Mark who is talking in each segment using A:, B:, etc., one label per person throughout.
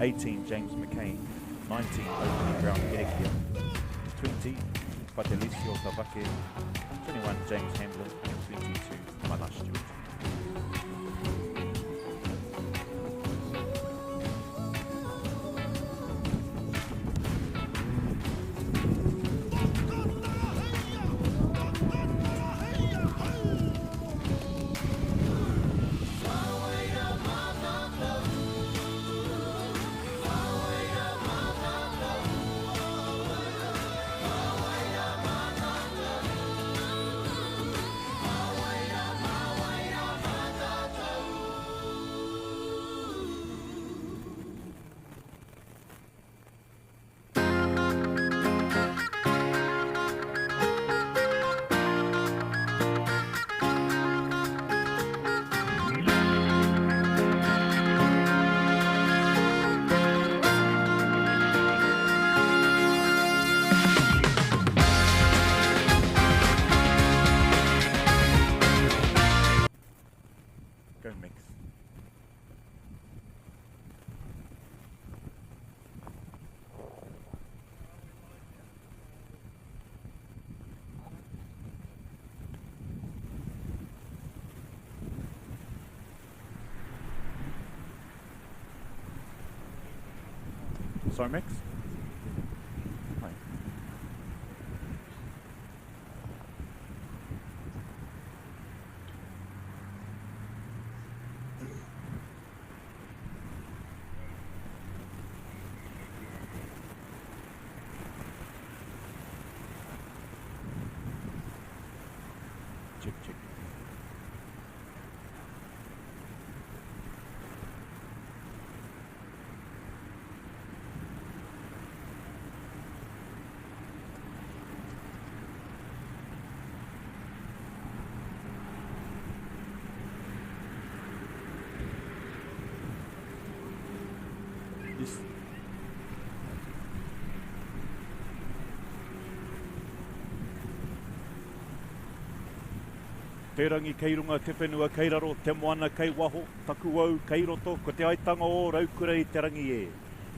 A: 18 James McCain, 19 Oakley Brown Gerekia, 20 Patelicio Tavake, 21 James Hamlin, and 22 Mana Stewart. Sorry, Mix? Hi. Check, check. Te rangi kei runga te whenua kei raro, te moana kei waho, taku au kei roto, ko te aitanga o Raukura I te rangi e.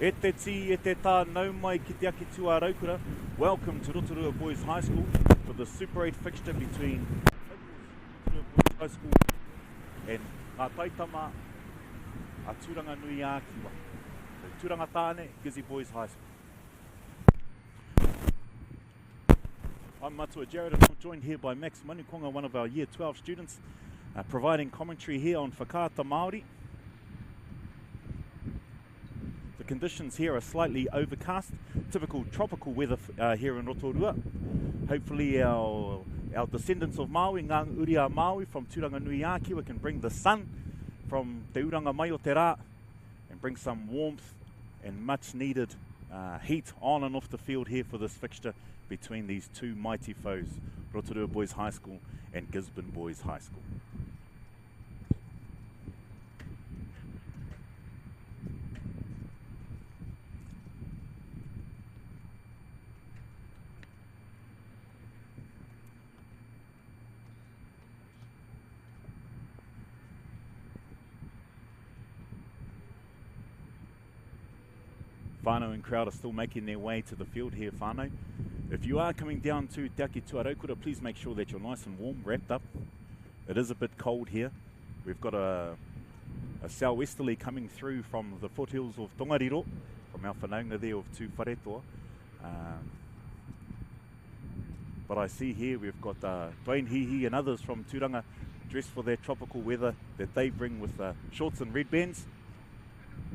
A: E te ti, e te tā nau mai ki te aki tua Raukura. Welcome to Rotorua Boys High School for the Super 8 fixture between Rotorua Boys High School and ngā taitama a Tauranga Nui Ākiwa. So Tauranga tāne, Gisborne Boys High School. I'm Matua Jared and I'm joined here by Max Manukonga, one of our Year 12 students, providing commentary here on Whakaata Māori. The conditions here are slightly overcast, typical tropical weather here in Rotorua. Hopefully our descendants of Māori, Ngā Uria Māori from Tauranga Nui Ākiwa can bring the sun from Te Uranga mai o te rā and bring some warmth and much needed heat on and off the field here for this fixture between these two mighty foes, Rotorua Boys High School and Gisborne Boys High School. Whānau and crowd are still making their way to the field here, whānau. If you are coming down to Te Aki Tua Raukura, please make sure that you're nice and warm, wrapped up. It is a bit cold here. We've got a southwesterly coming through from the foothills of Tongariro, from our whanaunga there of Tū Wharetoa. But I see here we've got Dwayne Hihi and others from Turanga dressed for their tropical weather that they bring with shorts and red bands,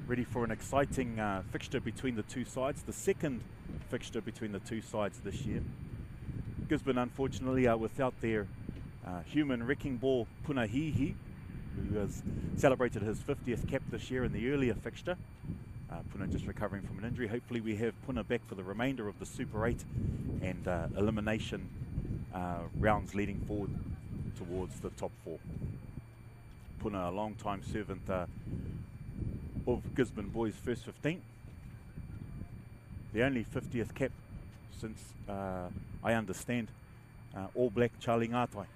A: ready for an exciting fixture between the two sides, the second fixture between the two sides this year. Gisborne unfortunately are without their human wrecking ball Puna Hihi, who has celebrated his 50th cap this year in the earlier fixture. Puna just recovering from an injury. Hopefully we have Puna back for the remainder of the Super 8 and elimination rounds leading forward towards the top 4. Puna, a long-time servant of Gisborne Boys First 15. The only 50th cap since, I understand, All Black Charlie Ngātai.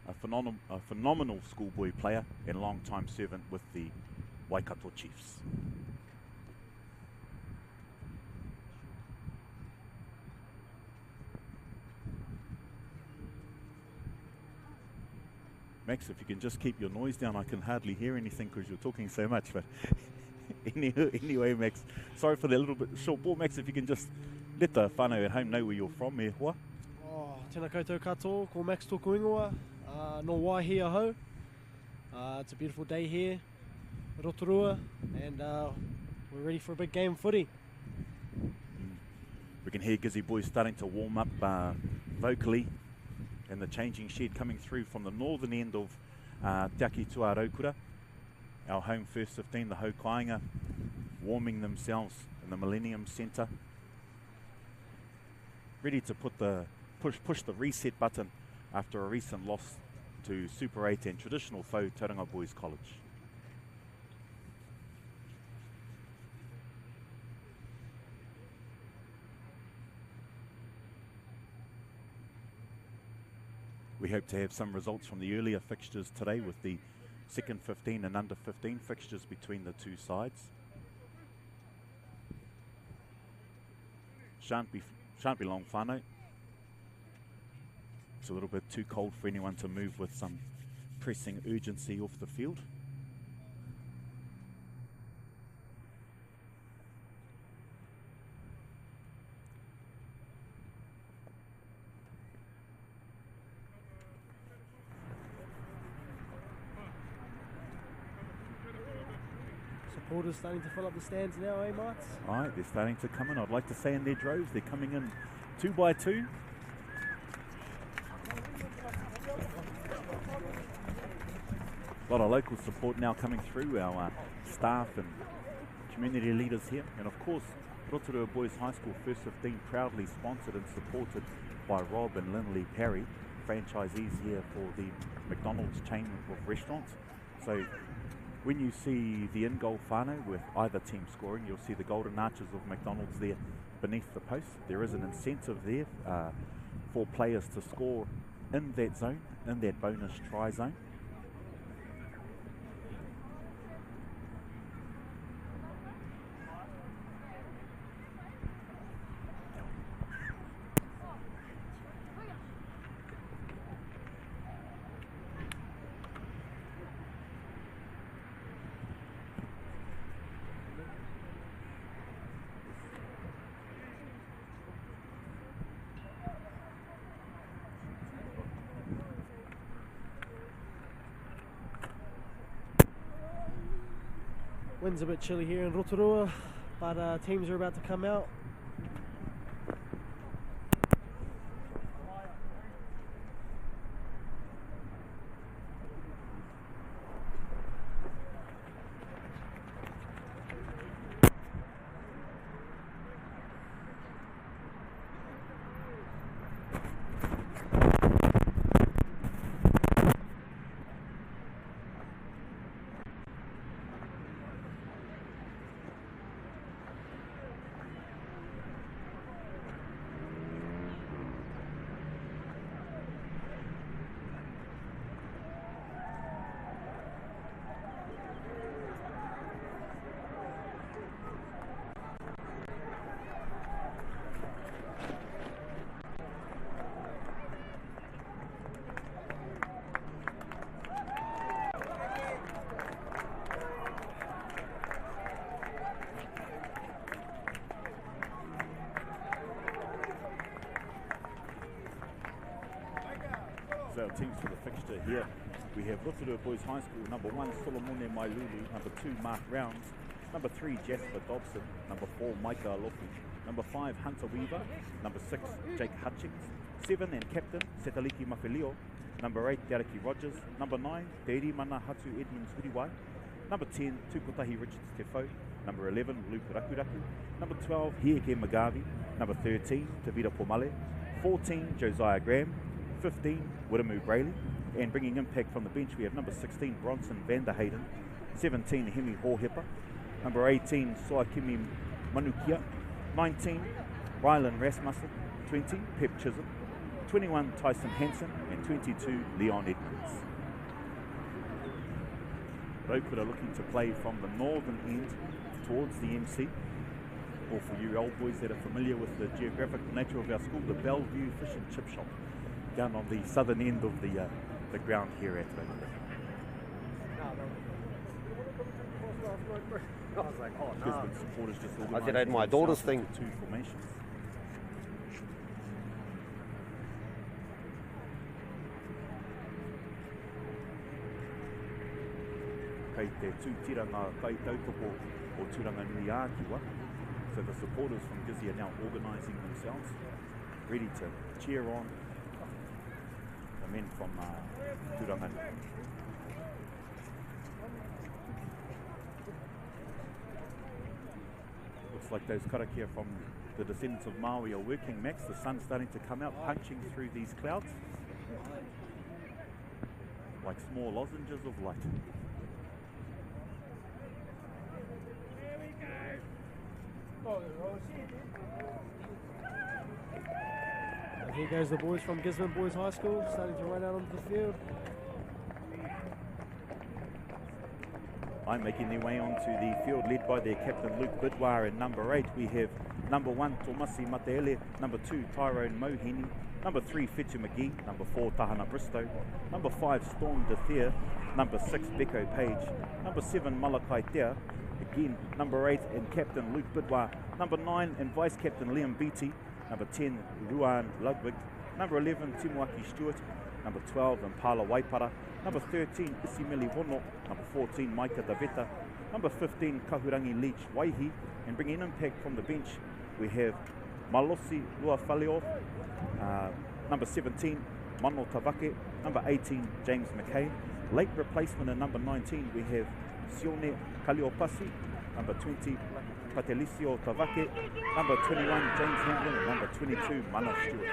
A: A phenomenal schoolboy player and long-time servant with the Waikato Chiefs. Max, if you can just keep your noise down, I can hardly hear anything because you're talking so much. But anyway, Max, sorry for that little bit short ball. Max, if you can just let the whānau at home know where you're from, e hoa.
B: Oh, tēnā koutou katoa, ko Max tōku ingoa, no waihi ahau. It's a beautiful day here, Rotorua, and we're ready for a big game of footy.
A: We can hear Gizzy boys starting to warm up vocally, and the changing shed coming through from the northern end of Te Aki Tua Raukura. Our home first 15, the Haukainga, warming themselves in the Millennium Centre, ready to put the push the reset button after a recent loss to Super 8 and traditional foe Tauranga Boys College. We hope to have some results from the earlier fixtures today with the second 15 and under 15 fixtures between the two sides. Shan't be long whānau. It's a little bit too cold for anyone to move with some pressing urgency off the field.
B: Supporters starting to fill up the stands now, eh, mates?
A: Alright, they're starting to come in. I'd like to say in their droves. They're coming in 2 by 2. A lot of local support now coming through, our staff and community leaders here. And of course, Rotorua Boys High School First 15 proudly sponsored and supported by Rob and Lindley Perry, franchisees here for the McDonald's chain of restaurants. So when you see the in-goal whānau with either team scoring, you'll see the golden arches of McDonald's there beneath the post. There is an incentive there for players to score in that zone, in that bonus try zone.
B: Wind's a bit chilly here in Rotorua, but teams are about to come out. So our teams for the fixture here, we have Rotorua Boys High School, number 1 Solomone Mailulu, number 2 Mark Rounds, number 3 Jasper Dobson, number 4 Micah Alofi, number 5 Hunter Weaver, number 6 Jake Hutchings, 7 and captain Setaliki Mawhelio, number 8 Dereki Rogers, number 9 Te Mana Hatu Edmonds Huriwai, number 10 Tukotahi Richards Tefo, number 11 Luke Rakuraku, number 12 Hieke Magavi, number 13 Tavita Pomale, 14 Josiah Graham, 15 Wiramu Brayley, and bringing impact from the bench we have number 16 Bronson Vanderhayden, 17 Hemi Hohepa, number 18 Soakimi Manukia, 19 Rylan Rasmussen, 20 Pep Chisholm, 21 Tyson Hansen, and 22 Leon Edmonds.
A: Rotorua looking to play from the northern end towards the MC. Or for you old boys that are familiar with the geographical nature of our school, the Bellevue Fish and Chip Shop, down on the southern end of the ground here at Rotorua.
C: I was like, oh no.
A: Gisborne supporters just
C: I did it my daughter's thing.
A: Two formations. Kei te tūtiranga kai tautoko o Turanga Nui Ākiwa. So the supporters from Gizzy are now organising themselves, ready to cheer on the men from Turanga. Looks like those karakia from the descendants of Maui are working, Max. The sun's starting to come out, punching through these clouds like small lozenges of light.
D: And here goes the boys from Gisborne Boys High School, starting to run out onto the field.
A: I'm making their way onto the field, led by their captain Luke Bidwar. And number 8 we have number 1 Tomasi Mateele, number 2 Tyrone Mohini, number 3 Fetcher McGee, number 4 Tahana Bristow, number 5 Storm DeThea, number 6 Beko Page, number 7 Malakai Tea, again number 8 and captain Luke Bidwar, number 9 and vice captain Liam Beattie, number 10 Ruan Ludwig, number 11 Timuaki Stewart, number 12 Impala Waipara, number 13 Isimili Wono, number 14 Maika Daveta, number 15 Kahurangi Leach Waihi, and bringing impact from the bench we have Malosi Luafaleo, number 17 Mano Tavake, number 18 James McKay. Late replacement in number 19 we have Sione Kaliopasi, number 20 Patelisio Tavake, number 21 James Hamlin, and number 22 Mana Stewart.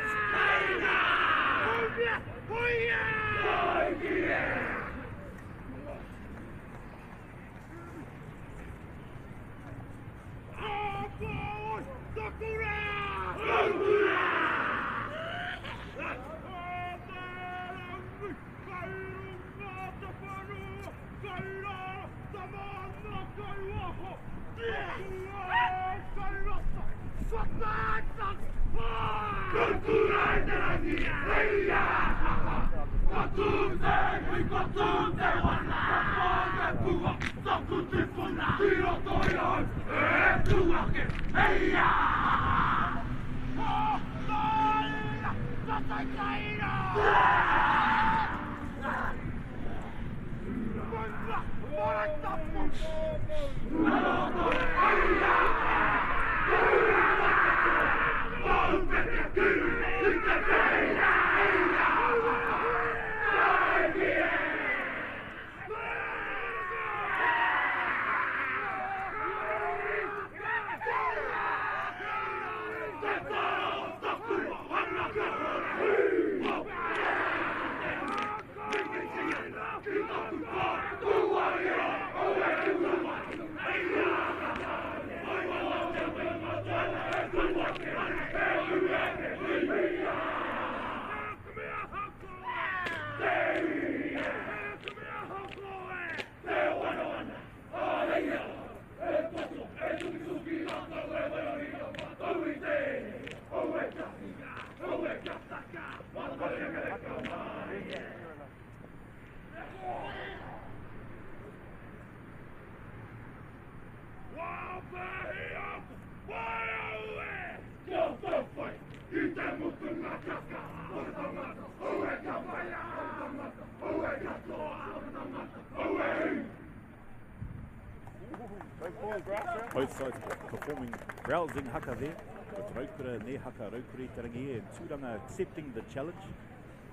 A: Both sides performing rousing haka there, with Rotorua and their haka Raukuri Tarangi and Turanga accepting the challenge.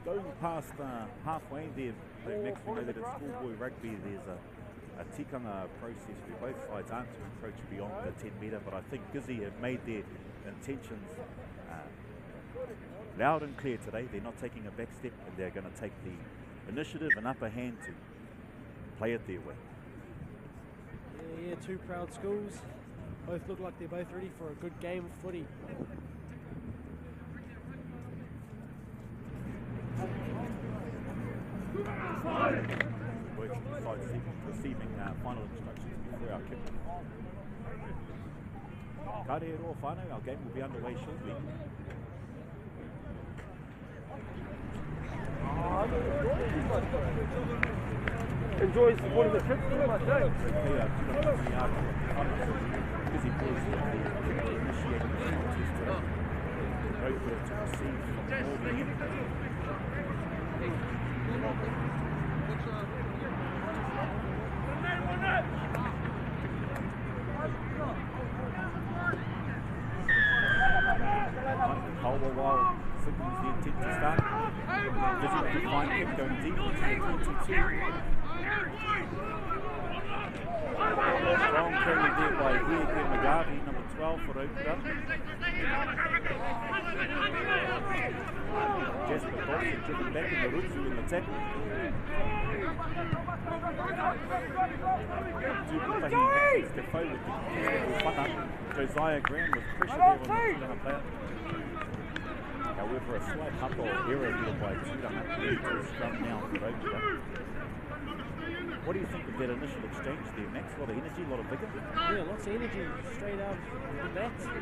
A: Going past halfway there, Max, we know that at schoolboy rugby there's a tikanga process where both sides aren't to encroach beyond the 10 metre, but I think Gizzy have made their intentions loud and clear today. They're not taking a back step, and they're going to take the initiative and upper hand to play it their way.
D: Yeah, two proud schools. Both look like they're both ready for a good game of footy.
A: Both sides
B: receiving final instructions before our kick. Ka re roa whānau, our game will be underway shortly.
C: Enjoy supporting the kids too much, eh?
B: Busy boys initiating the contest today. Rotorua to receive from all the end. While signals the intent to start. Busy with the fine kick going deep into the 22. Strong carry there by McGarvey, number 12 for Rotorua. Gisborne Boys driven back in the roots in the attack. Josiah Graham with pressure there on the Tauranga player. However, a slight haka error here by Tauranga. Scrum now for Rotorua. What do you think of that initial exchange there, Max? A lot of energy, a lot of vigour?
D: Yeah, lots of energy straight out the bat. Sides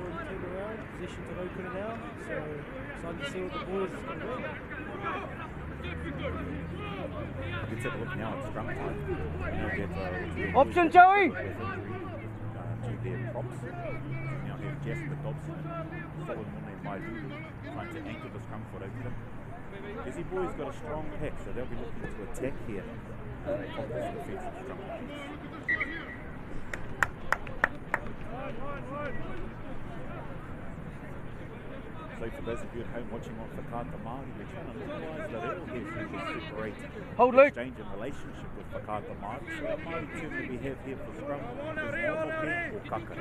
D: already turned around, position to Rotorua now, so excited to see what the boys can do.
B: Let's have a look now at scrum time.
C: Option, Joey!
B: To their props. Now have Gisborne Dobson and Solomon Mailulu trying to anchor the scrum for Rotorua. Busy Boys got a strong pack, so they'll be looking to attack here on this defensive scrum. So for those of you at home watching on Whakaata Māori, we're trying to normalise that all here so we can separate exchange and relationship with Whakaata Māori. So the Māori term that we have here for scrum is momoke or kaka.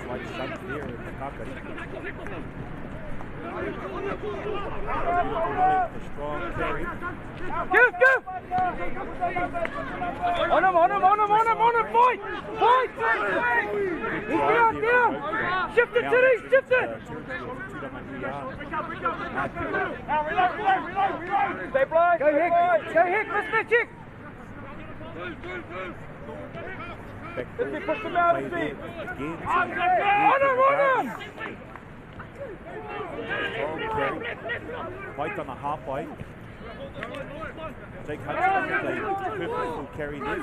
B: Slight shunt there in the kaka. The strong carry.
C: Give! On him, fight! He's down! Shift it, Titty, shift it! Stay blind! Go Hick, Mr. Chick!
B: If you push them out of speed. On
C: him!
B: White on the halfway. Jake Hutchins with a purposeful carry there.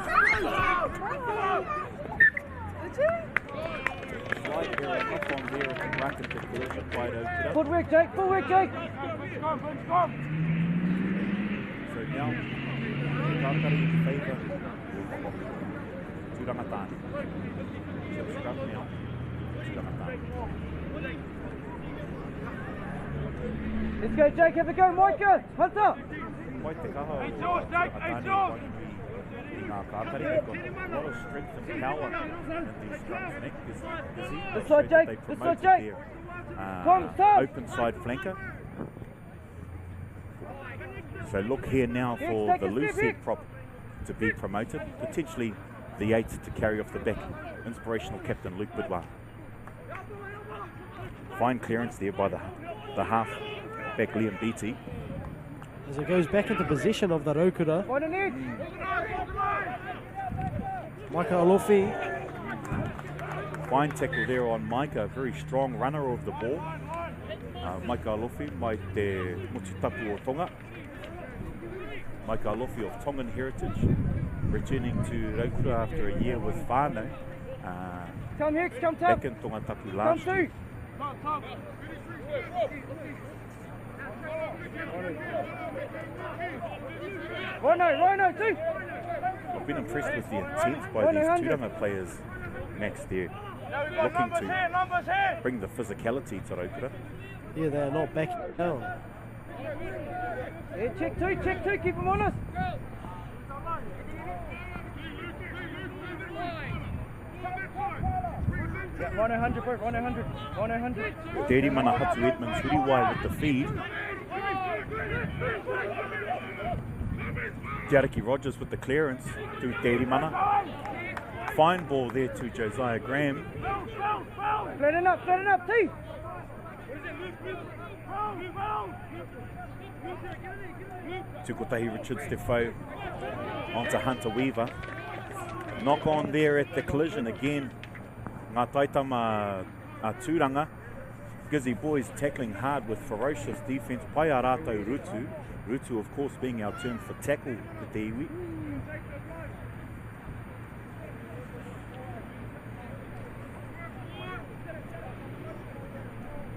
B: Slight error up on there with the bracket to collision by Rotorua.
C: Full work, Jake!
B: So now, Tauranga in favour of Turangatani. So scrum now, Turangatani.
C: Let's go, Jake, have a go, Micah! Hunter!
B: Quite the kaha. Hey, George, Jake! Hey, George! They've got a lot of strength and power in these scrums, Nick.
C: This side, Jake! This side, Jake!
B: Open side flanker. So look here now for the loose head prop to be promoted. Potentially the 8 to carry off the back. Inspirational captain Luke Bidwell. Fine clearance there by the half back Liam Beattie.
D: As it goes back into possession of the Rotorua. Micah Alofi.
B: Fine tackle there on Micah, a very strong runner of the ball. Micah Alofi, mai te motutapu o Tonga. Micah Alofi of Tongan heritage, returning to Rotorua after a year with whānau.
C: Come Hicks, come
B: back in Tongatapu last year. Rhino, too. I've been impressed with the intent by these Tauranga players, Max, there, looking to bring the physicality to Rotorua.
D: Yeah, they're not backing down.
C: Yeah, check two, keep them honest. Yeah, 100, bro, 100.
B: Dirty Mana Hatu Edmonds, Huriwai with the feed.
A: Te Ariki Rogers with the clearance to Te Mana. Fine ball there to Josiah Graham.
C: Flatten up, T.
A: Tukotahi Richards Defoe onto Hunter Weaver. Knock on there at the collision again. Ngā taitama Tauranga. Gizzy Boys tackling hard with ferocious defence. Pai a rātou Rutu. Rutu, of course, being our term for tackle for te iwi.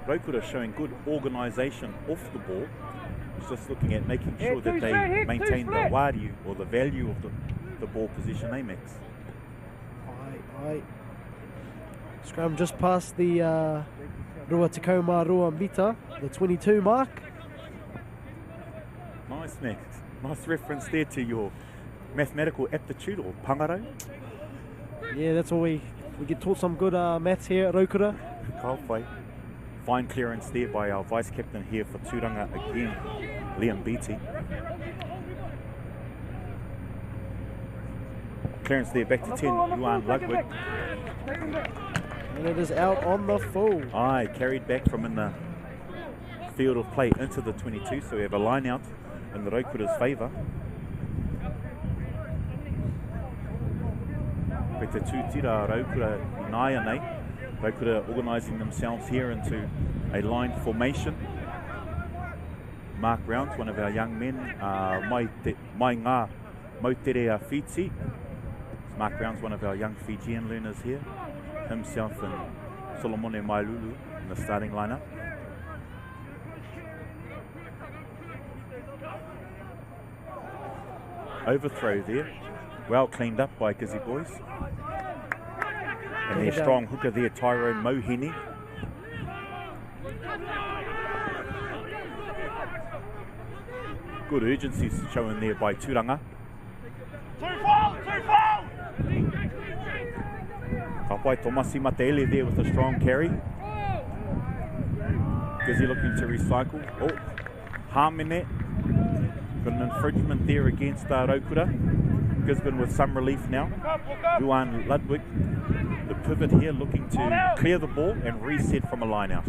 A: Rotorua showing good organisation off the ball. It's just looking at making sure that they maintain the wāriu, or the value of the ball position, Max?
D: Aye. Scrum just past the Rua Takoma Rua Mita, the 22 mark.
A: Nice, Max. Nice reference there to your mathematical aptitude, or pangaro.
D: Yeah, that's all we get taught some good maths here at Rotorua.
A: Kawhai. Fine clearance there by our vice captain here for Tauranga again, Liam Beattie. Clearance there back to 10, Yuan Ludwig.
D: And it is out on the full.
A: Aye, carried back from in the field of play into the 22, so we have a line out in the Rokuru's favour. Pete tūtira Rokura nāia nei. Rokura organising themselves here into a line formation. Mark Rounds, one of our young men, mai ngā mautere a Fiji. Mark Rounds, one of our young Fijian learners here. Himself and Solomone Mailulu in the starting lineup. Overthrow there, well cleaned up by Gizzy Boys. And their strong hooker there, Tyrone Mohini. Good urgency shown there by Tauranga. Kapai Tomasi Matele there with a strong carry. Gizzy looking to recycle. Oh, Harmine. Got an infringement there against Rotorua. Gisborne with some relief now. Yuan Ludwig, the pivot here, looking to clear the ball and reset from a line out.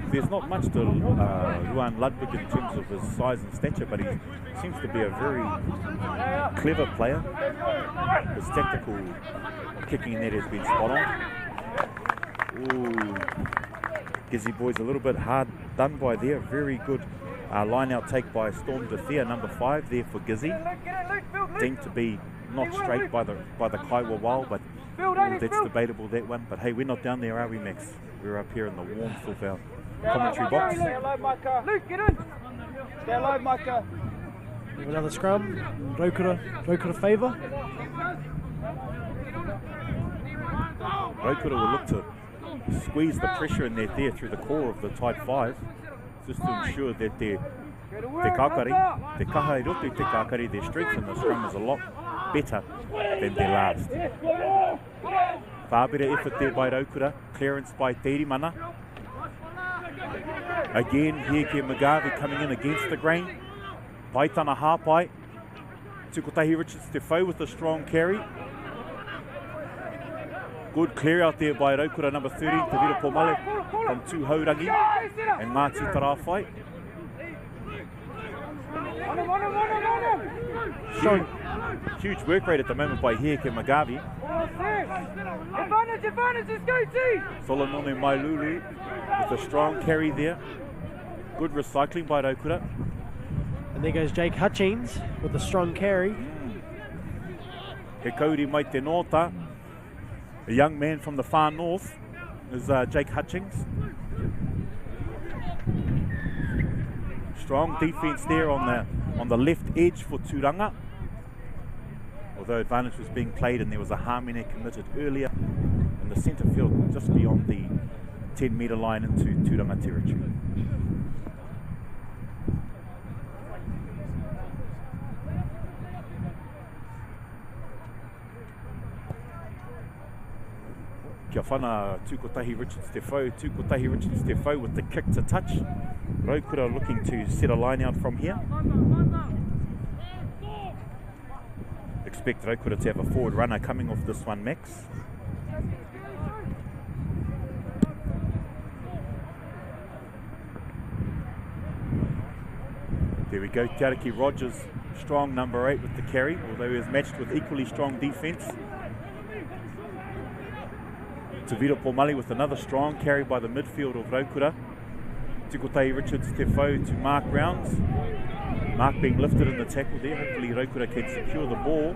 A: There's not much to Yuan Ludwig in terms of his size and stature, but he seems to be a very clever player. His tactical kicking net has been spot on. Ooh. Gizzy Boys a little bit hard done by there. Very good line out take by Storm DeFea, number 5 there for Gizzy. Deemed to be not straight by the Kaiwa Wild, but that's debatable, that one. But hey, we're not down there, are we, Max? We're up here in the warmth of our commentary box.
C: Stay alive, Micah. Luke, get in. Stay alive, Micah.
D: We have another scrum. Rotorua favour.
A: Rotorua will look to squeeze the pressure in there through the core of the tight 5, just to ensure that their kakari, their kahairotu te kakari, their strength in the scrum is a lot better than their last. Whābira effort there by Rotorua, clearance by Te Mana. Again, Hieke Magavi coming in against the grain. Paitana Hāpai. Tukotahi Richards Defoe with a strong carry. Good clear out there by Rotorua, number 30, Tavira Pomale from Tūhaurangi and Ngāti Tarawhai. Huge work rate at the moment by Hieke Magavi.
C: Advantage, let's go, T!
A: Solomone Mailulu with a strong carry there. Good recycling by Rotorua.
D: And there goes Jake Hutchings with a strong carry.
A: He kauri mai te nota. A young man from the far north is Jake Hutchings. Strong defence there on the left edge for Tauranga. Although advantage was being played and there was a Harmine committed earlier in the centre field just beyond the 10 metre line into Tauranga territory. Kia whana Tukotahi Richards Te Whau, Tukotahi Richards Te Whau with the kick to touch. Rotorua looking to set a line out from here. Expect Rotorua to have a forward runner coming off this one, Max. There we go, Te Ariki Rogers, strong number 8 with the carry, although he was matched with equally strong defence. Tavira Pomali with another strong carry by the midfield of Rotorua. Tukotahi Richards Te Whau to Mark Rounds. Mark being lifted in the tackle there, hopefully Rotorua can secure the ball.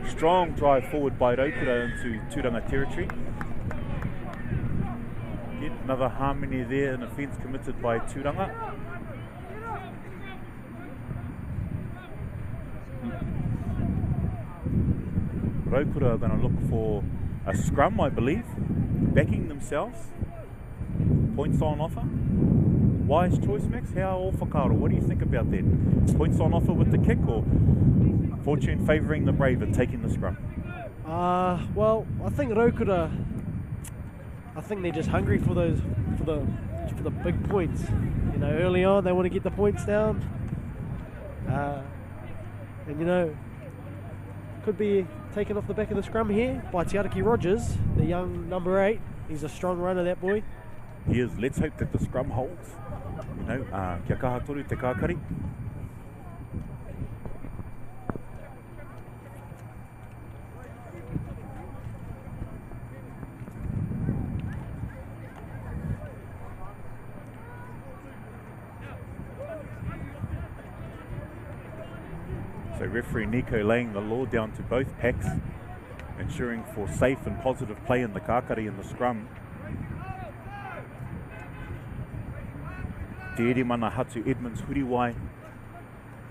A: Strong drive forward by Rotorua into Tauranga territory. Yet another harmony there, an offence committed by Tauranga. Rotorua are going to look for a scrum, I believe, backing themselves. Points on offer. Wise choice, Max. How whakaro? What do you think about that? Points on offer with the kick, or fortune favouring the brave and taking the scrum?
D: Well, I think Rotorua, I think they're just hungry for the big points. You know, early on they want to get the points down, and you know, could be taken off the back of the scrum here by Te Ariki Rogers, the young number 8. He's a strong runner, that boy.
A: He is. Let's hope that the scrum holds. You know, kia kaha toru te kākari. So referee Nico laying the law down to both packs, ensuring for safe and positive play in the kākari and the scrum. Te ere mana hatu Edmonds Huriwai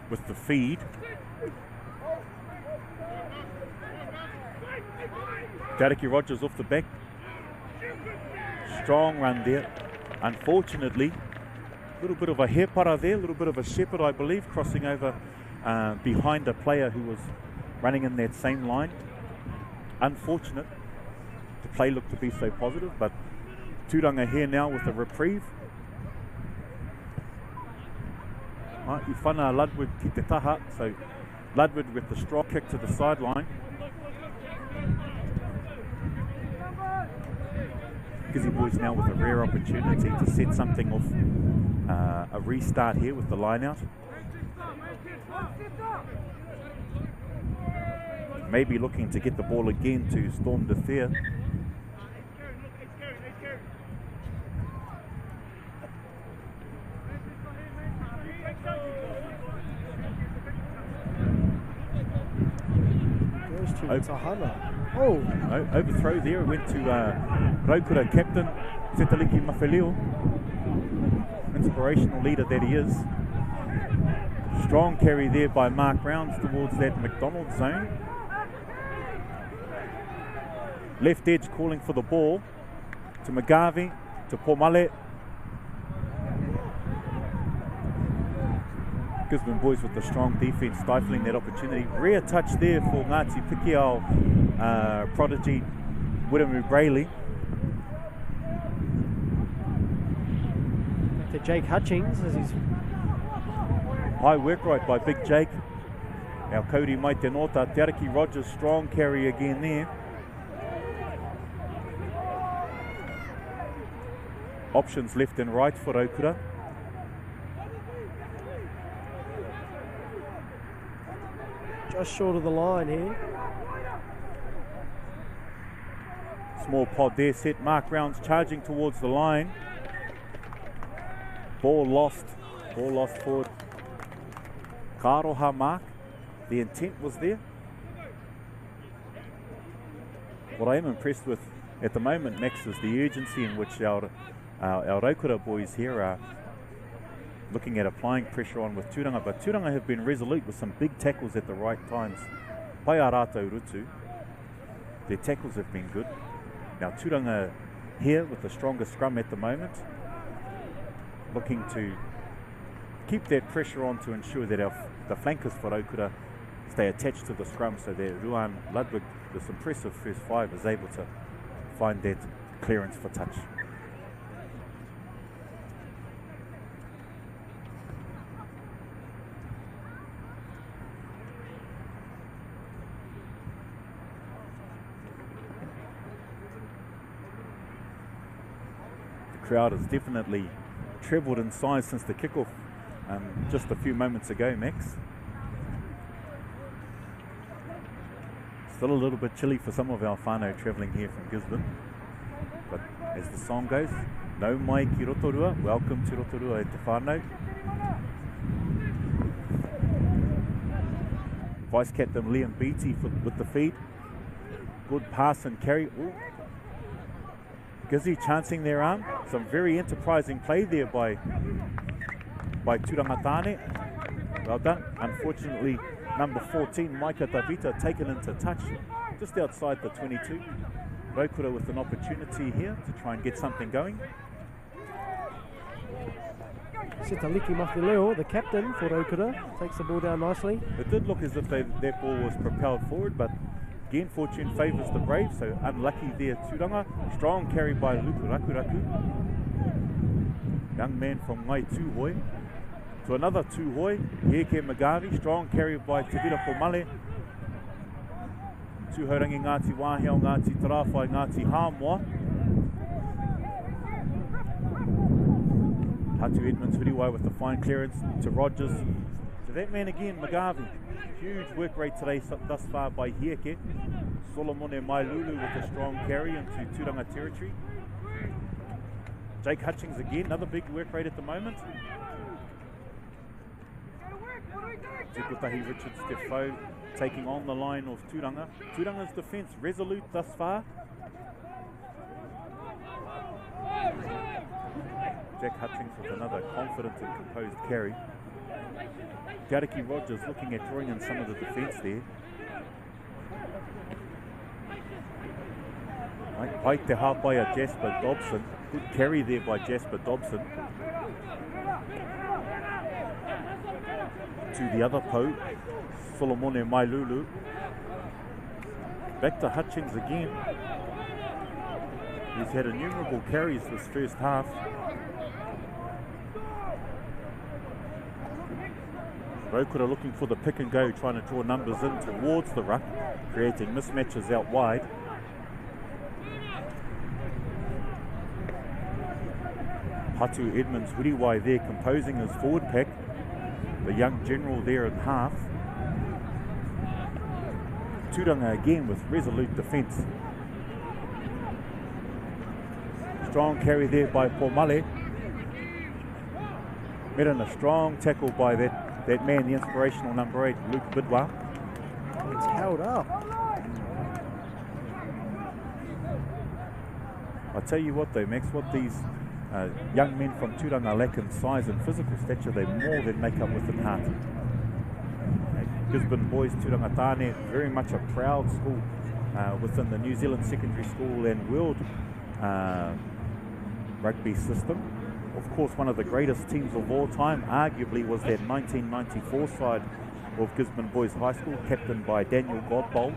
A: with the feed. Te Ariki Rogers off the back. Strong run there. Unfortunately, a little bit of a hepara there, a little bit of a shepherd, I believe, crossing over behind a player who was running in that same line. Unfortunate. The play looked to be so positive, but Tauranga here now with a reprieve. I whana Ludwig ki te taha, so Ludwig with the strong kick to the sideline. Gizzy Boys now with a rare opportunity to set something off, a restart here with the line out. Maybe looking to get the ball again to Storm de Thea. Overthrow there, it went to Rotorua captain Setaliki Mawheleo, inspirational leader that he is. Strong carry there by Mark Rounds towards that McDonald zone. Left edge calling for the ball to Magavi, to Pomale. Gisborne Boys with the strong defence stifling that opportunity. Rare touch there for Ngāti Pikiao prodigy Wiremu Brayley.
D: To Jake Hutchings as he's
A: high work right by Big Jake. Our Cody Maite Nota. Te Ariki Rogers strong carry again there. Options left and right for Rotorua.
D: just short of the line here.
A: Small pod there, set. Mark Rounds charging towards the line. Ball lost forward. Karoha Mark. The intent was there. What I am impressed with at the moment, Max, is the urgency in which our Rotorua boys here are looking at applying pressure on with Tauranga, but Tauranga have been resolute with some big tackles at the right times. Pai a rātou rutu. Their tackles have been good. Now Tauranga here with the strongest scrum at the moment, looking to keep that pressure on to ensure that the flankers for Rotorua stay attached to the scrum, so that Ruan Ludwig, this impressive first five, is able to find that clearance for touch. The crowd has definitely trebled in size since the kickoff just a few moments ago, Max. Still a little bit chilly for some of our whānau travelling here from Gisborne. But as the song goes, Nau mai ki Rotorua, welcome to Rotorua e te whānau. Vice Captain Liam Beattie with the feed. Good pass and carry. Ooh. Gizzy chancing their arm. Some very enterprising play there by Tauranga Tāne. Well done. Unfortunately, number 14, Maika Tavita, taken into touch just outside the 22. Rotorua with an opportunity here to try and get something going.
D: Sitaliki Mafileo, the captain for Rotorua, takes the ball down nicely.
A: It did look as if that ball was propelled forward, but again, fortune favours the brave, so unlucky there, Tauranga. Strong carry by Luku Rakuraku. Young man from Ngai Tūhoi to another Tūhoi, Heke Magavi. Strong carry by Tevira Pomale. Tūhaurangi Ngāti Wāheo, Ngāti Tarawhai, Ngāti Hāmoa. Hatu Edmonds Huriwai with the fine clearance to Rogers. To that man again, Magavi. Huge work rate today thus far by Hieke. Solomone Mailulu with a strong carry into Tauranga territory. Jake Hutchings again, another big work rate at the moment. Tikutahi Richards Defoe taking on the line of Tauranga. Tauranga's defence resolute thus far. Jack Hutchings with another confident and composed carry. Gariki Rogers looking at drawing in some of the defence there. Pike te hāpaia Jasper Dobson. Good carry there by Jasper Dobson. To the other po, Solomone Mailulu. Back to Hutchings again. He's had innumerable carries this first half. Rotorua looking for the pick and go, trying to draw numbers in towards the ruck, creating mismatches out wide. Hatu Edmonds Huriwai there composing his forward pack. The young general there in half. Tauranga again with resolute defence. Strong carry there by Pomale. Met in a strong tackle by that man, the inspirational number 8, Luke Bidwa.
D: It's held up.
A: I tell you what though, Max, what these young men from Tauranga lack in size and physical stature, they more than make up with in heart. Gisborne Boys, Tauranga Tāne, very much a proud school within the New Zealand secondary school and world rugby system. Of course, one of the greatest teams of all time, arguably, was that 1994 side of Gisborne Boys High School, captained by Daniel Godbold,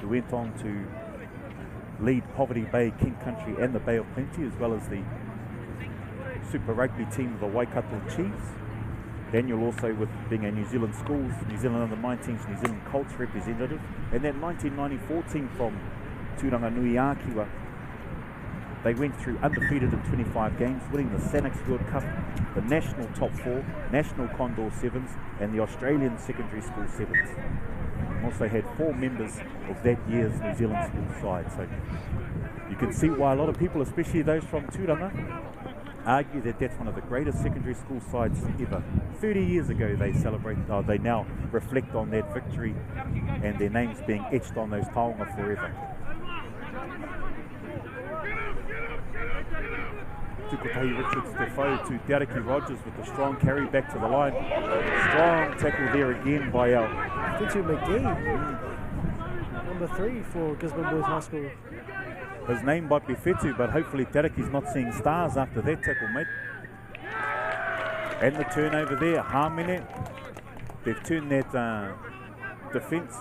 A: who went on to lead Poverty Bay, King Country and the Bay of Plenty, as well as the Super Rugby team of the Waikato Chiefs. Daniel also with being a New Zealand schools, New Zealand under-19s, New Zealand Colts representative, and that 1994 team from Tauranga Nui Ākiwa. They went through undefeated in 25 games, winning the Sanix World Cup, the National Top 4, National Condor 7s, and the Australian Secondary School 7s. Also had 4 members of that year's New Zealand school side. So you can see why a lot of people, especially those from Tauranga, argue that that's one of the greatest secondary school sides ever. 30 years ago they celebrate, they now reflect on that victory and their names being etched on those taonga forever. Tukutahi Richards Defoe to Dereki Rogers with a strong carry back to the line. Strong tackle there again by our
D: Fitu McGee, number 3 for Gisborne Boys High School.
A: His name might be Fitu, but hopefully Dereki's not seeing stars after that tackle, mate. And the turnover there, Hamene. They've turned that defence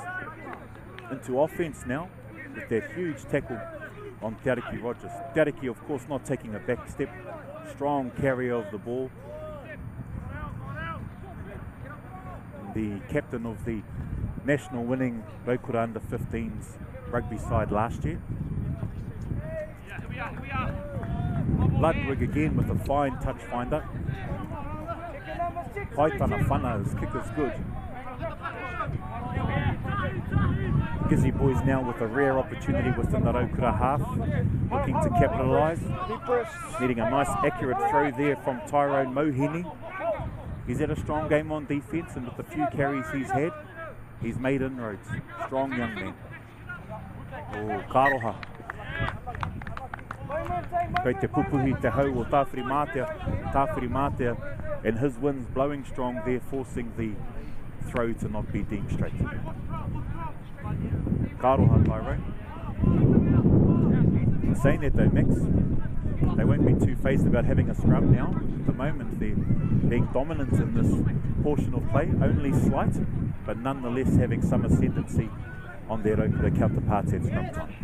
A: into offence now with that huge tackle on Te Ariki Rogers. Te Ariki, of course, not taking a back step. Strong carrier of the ball. The captain of the national winning Rotorua under-15s rugby side last year. Ludwig again with a fine touch finder. Paitana Whana, his kick is good. Gizzy Boys now with a rare opportunity within the Rotorua half, looking to capitalise. Needing a nice accurate throw there from Tyrone Mohini. He's had a strong game on defence, and with the few carries he's had, he's made inroads. Strong young man. Oh, Karoha. Kei te pupuhi te hau o Tāwhiri Mātea, and his wind's blowing strong there, forcing the throw to not be deemed straight. Karoha, Tyrone. Saying that though, Max, they won't be too phased about having a scrum now. At the moment they're being dominant in this portion of play, only slight, but nonetheless having some ascendancy on their Rotorua counterparts at scrum time.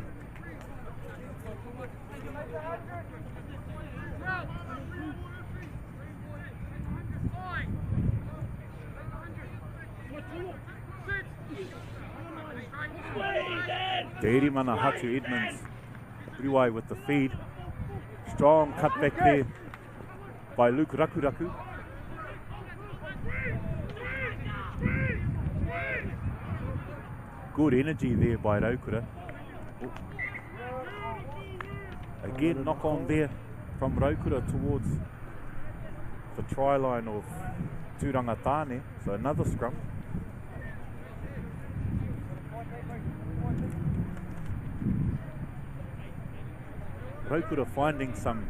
A: Te Irimana Hatu Edmonds, Riwai with the feed. Strong cut back there by Luke Rakuraku. Good energy there by Rotorua. Oh. Again, knock on there from Rotorua towards the try line of Tauranga Tāne, so another scrum. Rotorua finding some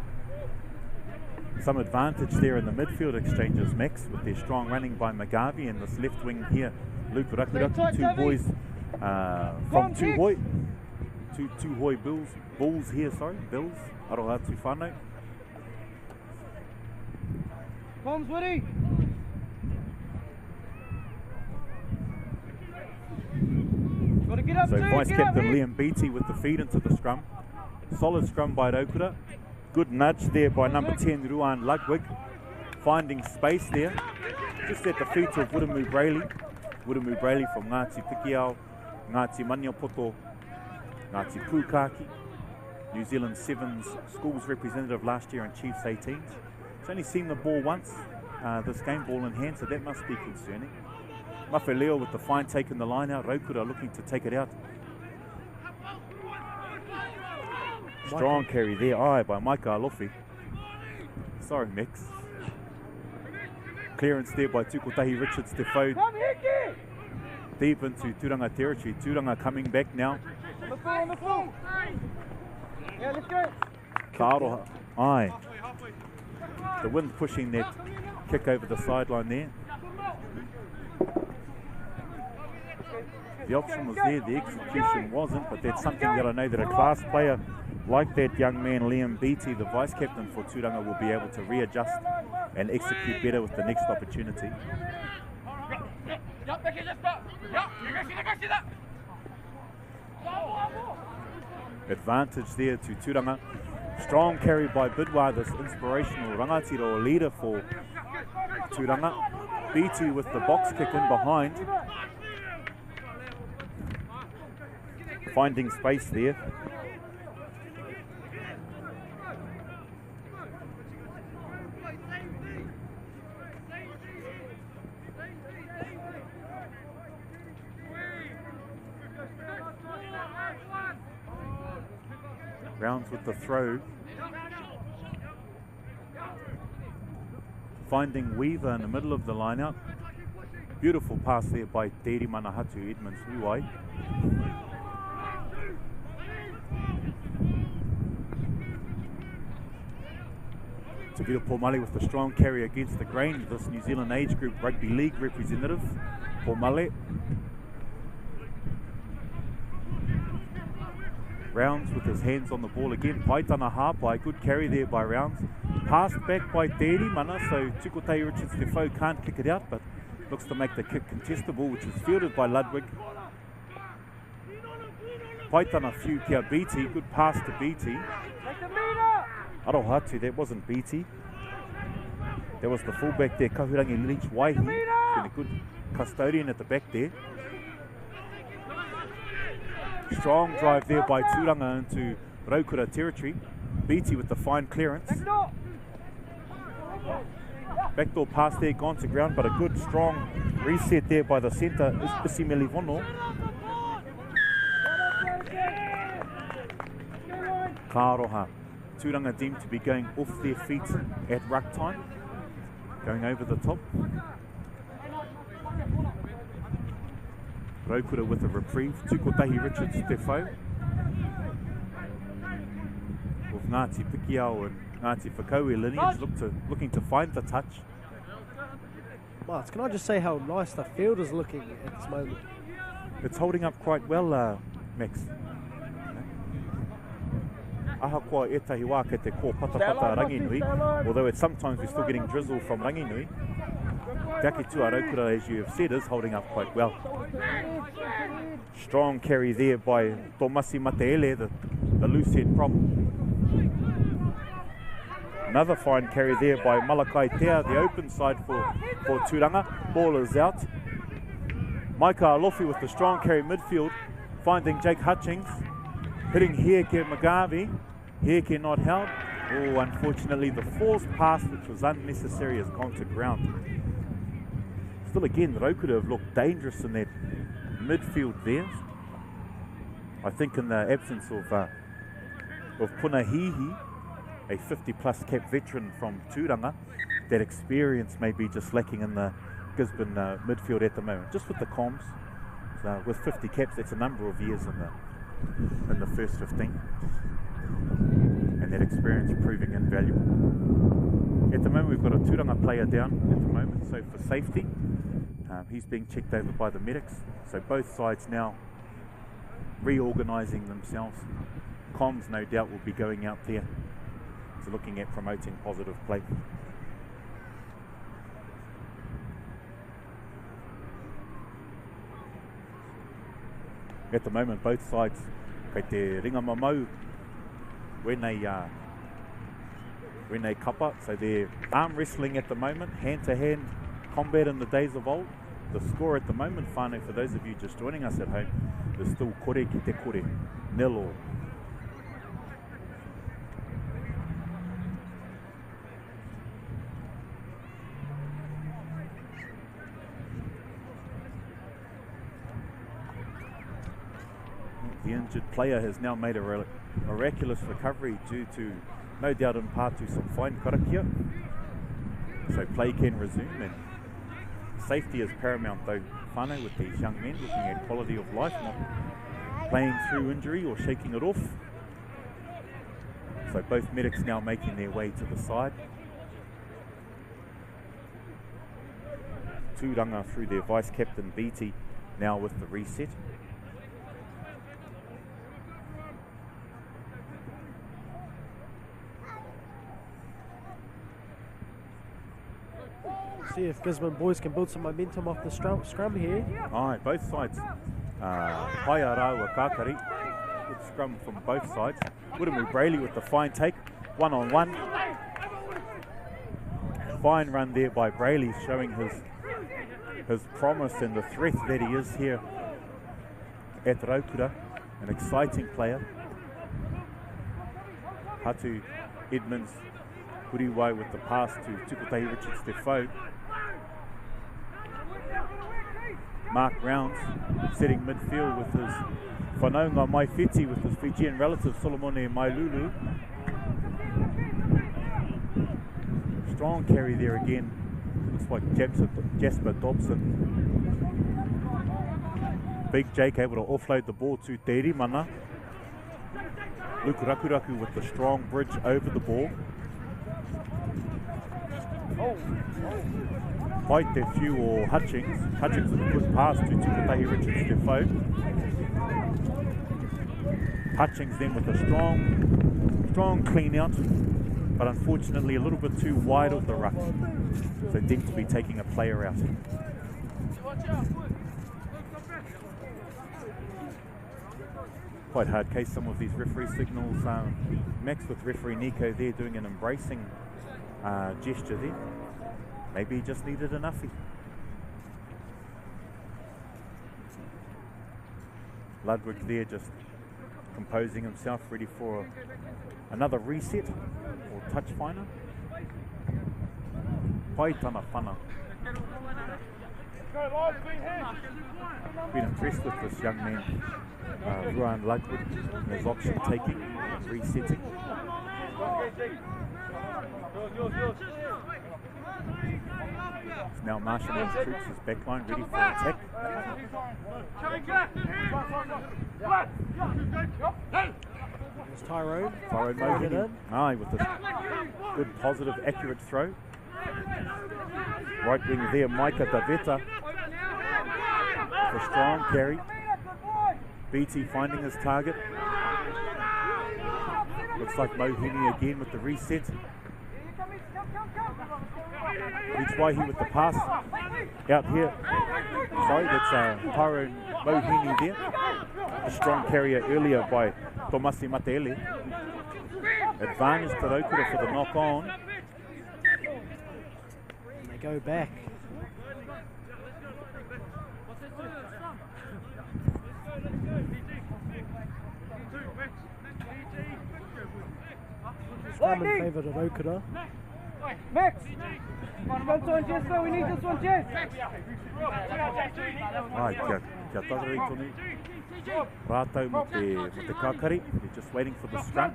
A: advantage there in the midfield exchanges, Max, with their strong running by Magavi and this left wing here, Luke Rakuraku, two boys from Tuhoi. Two Tuhoi Bulls here, Bills, Aroha Tufano.
C: Comms, Woody.
A: So Vice Captain Liam Beattie with the feed into the scrum. Solid scrum by Rotorua. Good nudge there by number 10, Ruan Ludwig. Finding space there. Just at the feet of Wuramu Brayley. Wuramu Brayley from Ngāti Pikiao, Ngāti Maniapoto, Ngāti Pukaki. New Zealand Sevens schools representative last year and Chiefs 18s. He's only seen the ball once, this game, ball in hand, so that must be concerning. Mawhe Leo with the fine take in the line out. Rotorua looking to take it out. Strong carry there, by Maika Alofi. Sorry, Mix. Clearance there by Tukotahi Richards to fold deep into Tauranga territory. Tauranga coming back now.
C: On the floor. Yeah, let's go.
A: Karoha, the wind pushing that kick over the sideline there. The option was there, the execution wasn't, but that's something that I know that a class player like that young man Liam Beattie, the vice captain for Tauranga, will be able to readjust and execute better with the next opportunity. Advantage there to Tauranga. Strong carry by Bidwa, this inspirational rangatira or leader for Tauranga. Beattie with the box kick in behind. Finding space there. Rounds with the throw. Finding Weaver in the middle of the line-out. Beautiful pass there by Te Irimana Hatu Edmonds Ruai. Tavita Pomale with the strong carry against the grain. This New Zealand age group rugby league representative, Pomale. Rounds with his hands on the ball again. Paitana Hapai, good carry there by Rounds. Passed back by Te Irimana, so Tukotahi Richards Defoe can't kick it out, but looks to make the kick contestable, which is fielded by Ludwig. paitana few kia BT, good pass to BT. Arohatu, that wasn't BT. That was the fullback there, Kahurangi Lynch Waihi. Been a good custodian at the back there. Strong drive there by Tauranga into Rotorua territory. BT with the fine clearance. Backdoor pass there, gone to ground, but a good strong reset there by the centre, Isi Melivono. Kāroha. Tauranga deemed to be going off their feet at ruck time. Going over the top. Rotorua with a reprieve. Tukotahi Richards Stefo. With Ngāti Pikiao and Ngāti Whakaue lineage looking to find the touch.
D: Mark, can I just say how nice the field is looking at this moment?
A: It's holding up quite well, Max. Ahakoa etahi wā kei te kō patapata Ranginui, although it's sometimes we're still getting drizzle from Ranginui. Te ake tua Rotorua, as you have said, is holding up quite well. Strong carry there by Tomasi Mateele, the loose head prop. Another fine carry there by Malakai Tea, the open side for Tauranga. Ball is out. Maika Alofi with the strong carry midfield, finding Jake Hutchings. Hitting Hieke Magavi. Hieke not held. Oh, unfortunately, the forced pass, which was unnecessary, has gone to ground. Still again, Rotorua have looked dangerous in that midfield there. I think in the absence of Punahihi, a 50-plus cap veteran from Tauranga, that experience may be just lacking in the Gisborne midfield at the moment. Just with the comms, with 50 caps, that's a number of years in the first 15, and that experience proving invaluable. At the moment, we've got a Tauranga player down at the moment, so for safety, he's being checked over by the medics. So both sides now reorganising themselves. Comms, no doubt, will be going out there to looking at promoting positive play. At the moment, both sides, kei te ringa mamau, when they kappa, so they're arm wrestling at the moment, hand-to-hand combat in the days of old. The score at the moment, whānau, for those of you just joining us at home, is still kore ki te kore, 0-0. The injured player has now made a miraculous recovery due to, no doubt in part, to some fine karakia. So play can resume, and safety is paramount though, whānau, with these young men looking at quality of life, not playing through injury or shaking it off. So both medics now making their way to the side. Tauranga through their vice-captain BT now with the reset.
D: See if Gisborne boys can build some momentum off the scrum here.
A: Aye, both sides. Pai Arawa Kakari. Good scrum from both sides. Wuramu Brayley with the fine take. One-on-one. Fine run there by Brayley, showing his promise and the threat that he is here at Rotorua. An exciting player. Hatu Edmonds Huriwai with the pass to Tukotahi Richards Stefo. Mark Rounds setting midfield with his whanaunga Maifeti with his Fijian relative Solomone Mailulu. Strong carry there again. Looks like Jasper Dobson. Big Jake able to offload the ball to Te Rimana. Luke Rakuraku with the strong bridge over the ball. White Te Few or Hutchings. Hutchings with a good pass to Tukotahi Richards Stefo. Hutchings then with a strong clean out, but unfortunately a little bit too wide of the ruck. So deemed to be taking a player out. Quite hard case, some of these referee signals. Max with referee Nico there doing an embracing gesture there. Maybe he just needed an uffie. Ludwig there just composing himself, ready for another reset or touch finder. Paitana whana. Been impressed with this young man, Ruan Ludwig, and his option taking, resetting. Now marshalling his troops, his backline ready for attack.
D: There's Tyrone.
A: Tyrone Mohini. Aye, with a good, positive, accurate throw. Right wing there, Micah Daveta. For strong carry. BT finding his target. Looks like Mohini again with the reset. Ichwaihi with the pass. Out here. Sorry, that's Tyrone Mohini there. A strong carrier earlier by Tomasi Mateele. Advantage to Rotorua for the knock on.
D: And they go back. Scrum in favour of Rotorua.
C: Max! One on Jess though, we need this one, Jess!
A: Ai, kia tatarei tonu. Rātau mo te kākari. They're just waiting for the scrum.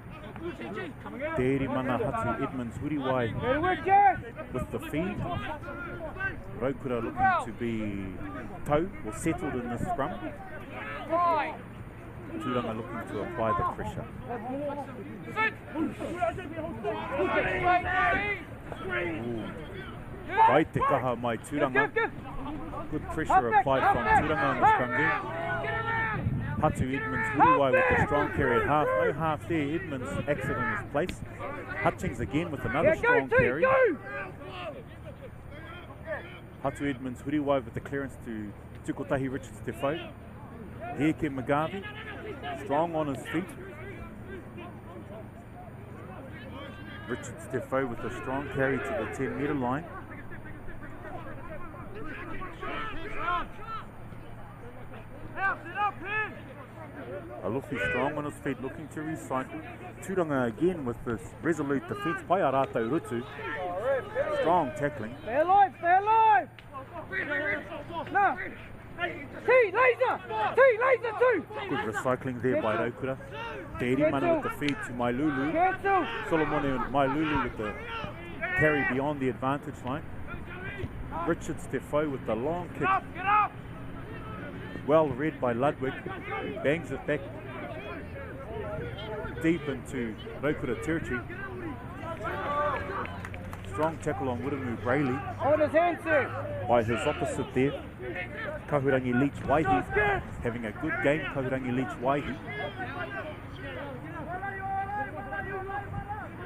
A: Tēri mana Hatu Edmonds Huriwai with the feed. Rotorua looking to be toe or settled in the scrum. Tauranga looking to apply the pressure. Vai te kaha mai Tauranga. Good pressure applied from Tauranga on the scrum there. Hatu Edmonds Huriwai with the strong carry at half. No half there. Edmonds exit in his place. Hutchings again with another strong carry. Hatu Edmonds Huriwai with the clearance to Tukotahi Richards Defoe. Heke Magavi, strong on his feet. Richards Defoe with a strong carry to the 10-metre line. Alufi strong on his feet, looking to recycle. Tauranga again with this resolute defence. Pai a rātou rutu. Strong tackling.
C: Stay alive, stay alive! No! Laser! Two!
A: Good recycling there by Rotorua. Te Erimana with the feed to Mailulu. Solomone and Mailulu with the carry beyond the advantage line. Richards Defoe with the long kick. Well read by Ludwig. Bangs it back deep into Rotorua territory. Strong tackle on Wiremu Brayley.
C: On his hand, sir.
A: By his opposite there, Kahurangi Leach Waihi. Having a good game, Kahurangi Leach Waihi.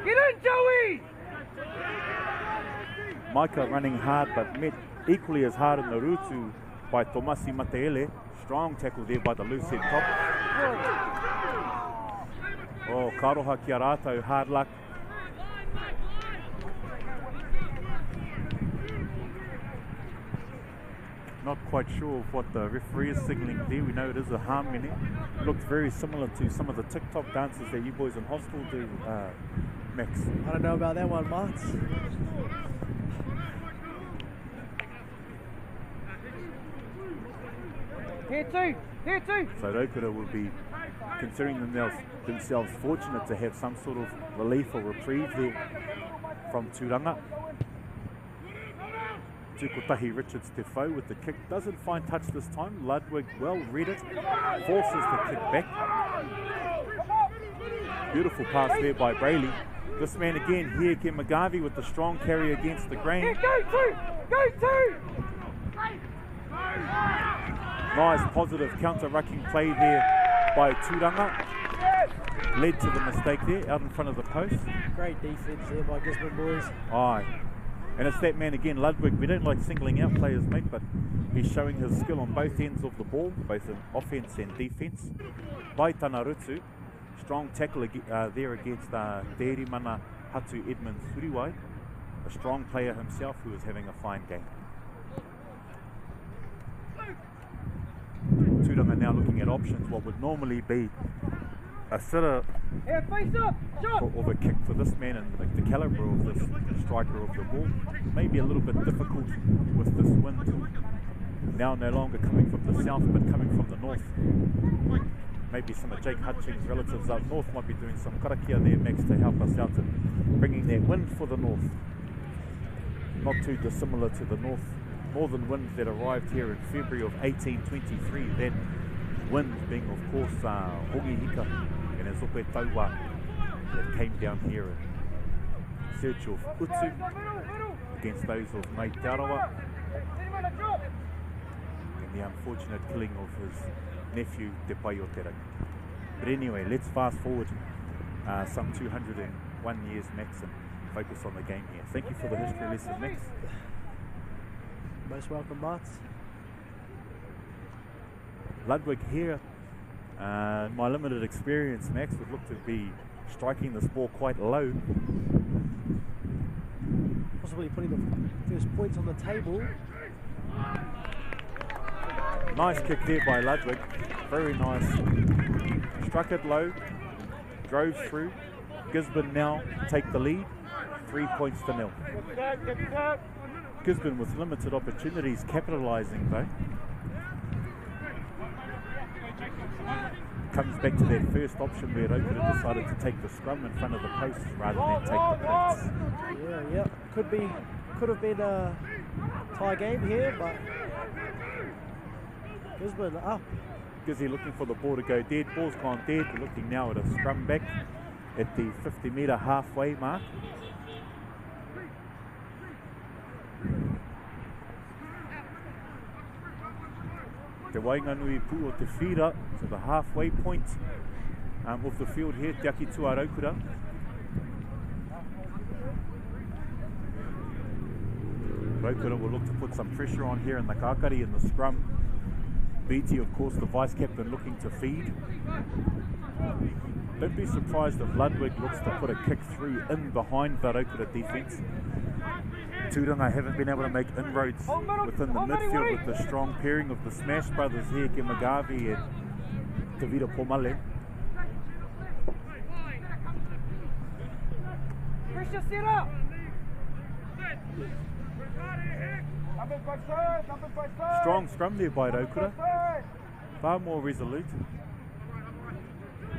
C: Get in, Joey!
A: Micah running hard, but met equally as hard in the rutu by Tomasi Mateele. Strong tackle there by the loose head top. Oh, karoha ki a rātou, hard luck. Not quite sure of what the referee is signalling there. We know it is a harm minute. Looks very similar to some of the TikTok dances that you boys in hostel do, Max.
D: I don't know about that one, Marks.
C: Here two!
A: So Rotorua will be considering themselves fortunate to have some sort of relief or reprieve there from Tauranga. Tukotahi Richards Defoe with the kick. Doesn't find touch this time. Ludwig well read it. Forces the kick back. Beautiful pass there by Brayley. This man again, Hieke Magavi with the strong carry against the grain.
C: Go two!
A: Nice positive counter-rucking play there by Tauranga. Led to the mistake there, out in front of the post.
D: Great defence there by Gisborne Boys.
A: Aye. And it's that man again, Ludwig. We don't like singling out players, mate, but he's showing his skill on both ends of the ball, both in offence and defence. By Tanarutu, strong tackle there against Te Mana Hatu Edmonds Suriwai, a strong player himself who is having a fine game. Tauranga now looking at options, what would normally be a sitter of a kick for this man, and like the calibre of this striker of the ball may be a little bit difficult with this wind. Now no longer coming from the south but coming from the north. Maybe some of Jake Hutchings' relatives up north might be doing some karakia there, Max, to help us out in bringing that wind for the north. Not too dissimilar to the northern winds that arrived here in February of 1823. That wind being, of course, Hongi Hika and Azope Taua that came down here in search of Utsu against those of Mai Tarawa, and the unfortunate killing of his nephew Te Pai o Te Rau. But anyway, let's fast forward some 201 years, Max, and focus on the game here. Thank you for the history lesson, Max.
D: Most welcome, Mart.
A: Ludwig here, in my limited experience, Max, would look to be striking this ball quite low.
D: Possibly putting the first points on the table.
A: Nice kick there by Ludwig, very nice. Struck it low, drove through. Gisborne now take the lead, 3 points to 0. Gisborne with limited opportunities, capitalising though. Comes back to their first option where Rotorua decided to take the scrum in front of the posts rather than take the points.
D: Yeah. Could have been a tie game here, but Gisborne up.
A: Gizzy looking for the ball to go dead. Ball's gone dead. We're looking now at a scrum back at the 50-metre halfway mark. Te Wainganui Pu o Te Whira to the halfway point of the field here, Te Aki Tua Raukura. Raukura will look to put some pressure on here in the kakari in the scrum. BT, of course, the vice captain, looking to feed. Don't be surprised if Ludwig looks to put a kick through in behind the Raukura defence. Tauranga haven't been able to make inroads within the midfield with the strong pairing of the Smash brothers here, Ke Magavi and Tavita Pomale. Strong scrum there by Raukura, far more resolute.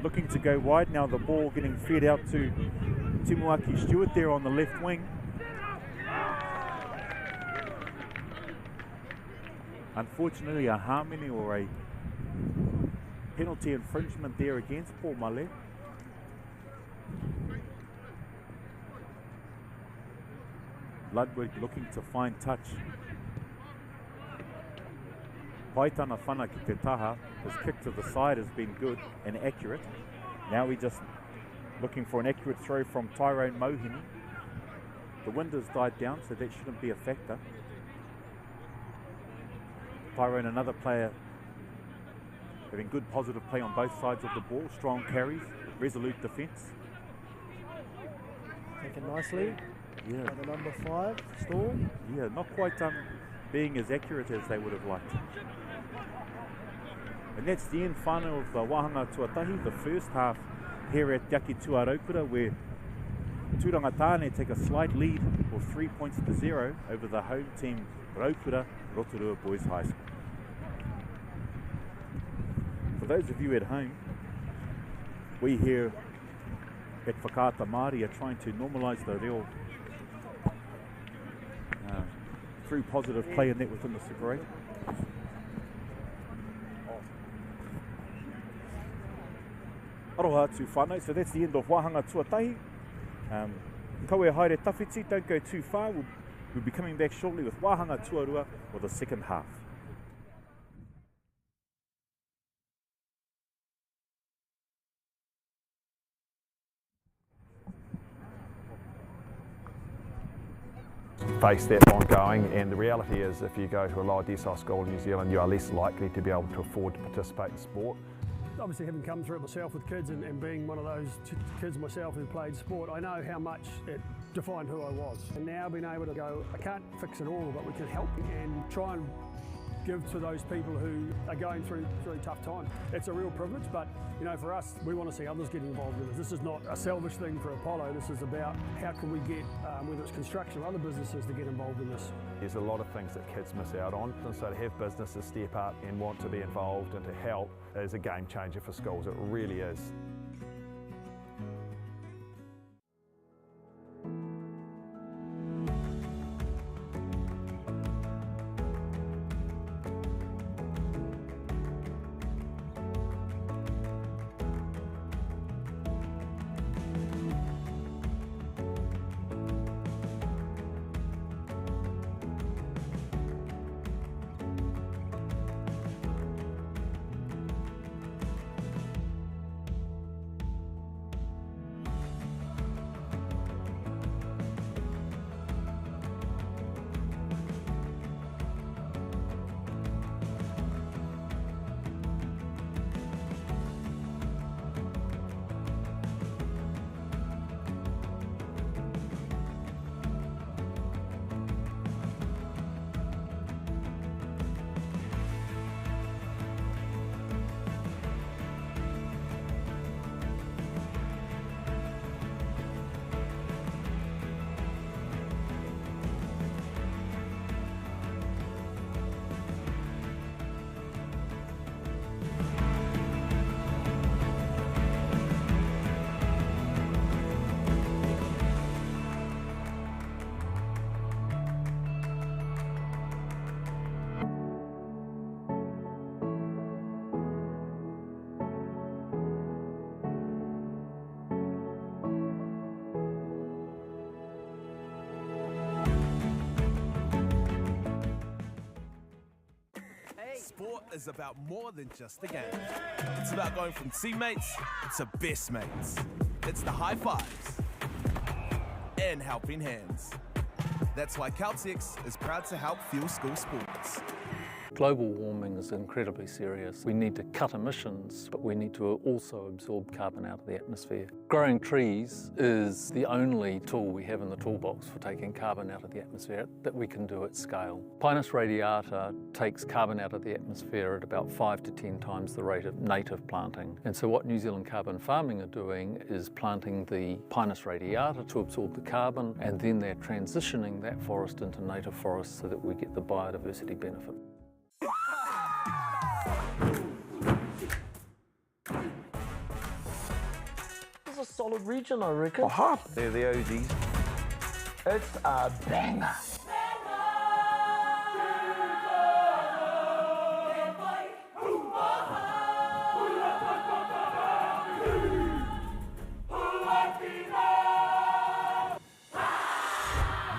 A: Looking to go wide now, the ball getting fed out to Timuaki Stewart there on the left wing. Unfortunately, a harmony or a penalty infringement there against Paul Male. Ludwig looking to find touch. Paitana Whana ki te taha, his kick to the side has been good and accurate. Now we're just looking for an accurate throw from Tyrone Mohini. The wind has died down, so that shouldn't be a factor. Tyrone, another player having good positive play on both sides of the ball, strong carries, resolute defence.
D: Taken nicely.
A: Yeah.
D: By the number 5, Storm.
A: Yeah, not quite being as accurate as they would have liked. And that's the end final of the Wahanga Tuatahi, the first half here at Te Aki Tua Raukura, where Tauranga Tāne take a slight lead of 3 points to 0 over the home team Raukura, Rotorua Boys High School. For those of you at home, we here at Whakaata Māori are trying to normalise the reo through positive play and that within the Super 8. Aroha atu whānau, so that's the end of Wahanga Tuatahi. Kaue haere tawhiti, don't go too far. We'll be coming back shortly with Wahanga Tuarua for the second half.
E: face that ongoing, and the reality is if you go to a lower decile school in New Zealand, you are less likely to be able to afford to participate in sport.
F: Obviously, having come through it myself with kids and being one of those kids myself who played sport, I know how much it defined who I was. And now being able to go, I can't fix it all, but we can help and try and give to those people who are going through really tough times. It's a real privilege, but you know, for us, we want to see others get involved in this. This is not a selfish thing for Apollo. This is about how can we get, whether it's construction or other businesses, to get involved in this.
E: There's a lot of things that kids miss out on, and so to have businesses step up and want to be involved and to help is a game changer for schools. It really is.
G: Sport is about more than just a game. It's about going from teammates to best mates. It's the high fives and helping hands. That's why Caltex is proud to help fuel school sports.
H: Global warming is incredibly serious. We need to cut emissions, but we need to also absorb carbon out of the atmosphere. Growing trees is the only tool we have in the toolbox for taking carbon out of the atmosphere that we can do at scale. Pinus radiata takes carbon out of the atmosphere at about 5 to 10 times the rate of native planting. And so what New Zealand Carbon Farming are doing is planting the Pinus radiata to absorb the carbon, and then they're transitioning that forest into native forests so that we get the biodiversity benefit.
I: It's a solid region, I reckon.
J: Aha, they're the OGs.
I: It's a banger.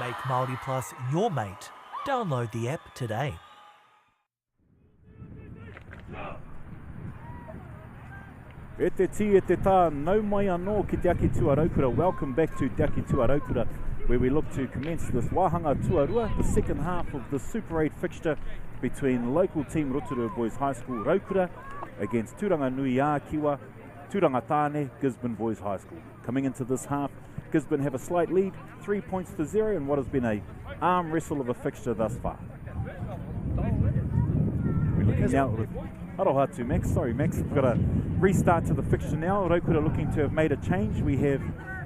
K: Make Māori Plus your mate. Download the app today.
B: E te ti e te tā, nau mai anō ki Te Aki Tua Raukura. Welcome back to Te Aki Tua Raukura, where we look to commence this wāhanga tuarua, the second half of the Super 8 fixture between local team Rotorua Boys High School Raukura against Tauranga Nui Ākiwa, Tauranga Tāne, Gisborne Boys High School. Coming into this half, Gisborne have a slight lead, 3 points to 0 in what has been a arm wrestle of a fixture thus far. We're looking now with Arohatu Max. Sorry Max, we've got a restart to the fixture now. Raukura looking to have made a change. We have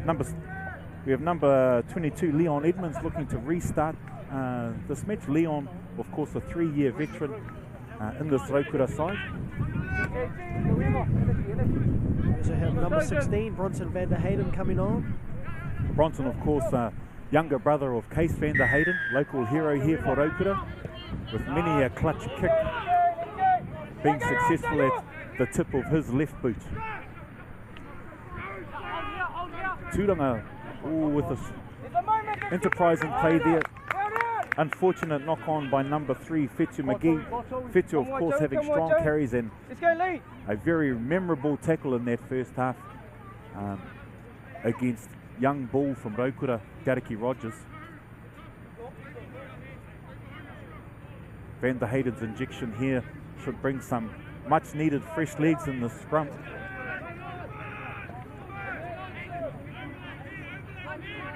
B: number 22 Leon Edmonds looking to restart this match. Leon, of course, a 3-year veteran in this Raukura side.
D: We also have number 16 Bronson van der Hayden coming on.
B: Bronson, of course, younger brother of Case van der Hayden, local hero here for Raukura, with many a clutch kick being successful at the tip of his left boot. Tauranga with an enterprising play there. Unfortunate knock on by number 3 Fetu McGee. Fetu, of course, having strong carries and a very memorable tackle in that first half against young bull from Raukura, Gariki Rogers.
A: Van der Hayden's injection here should bring some much needed fresh legs in the scrum.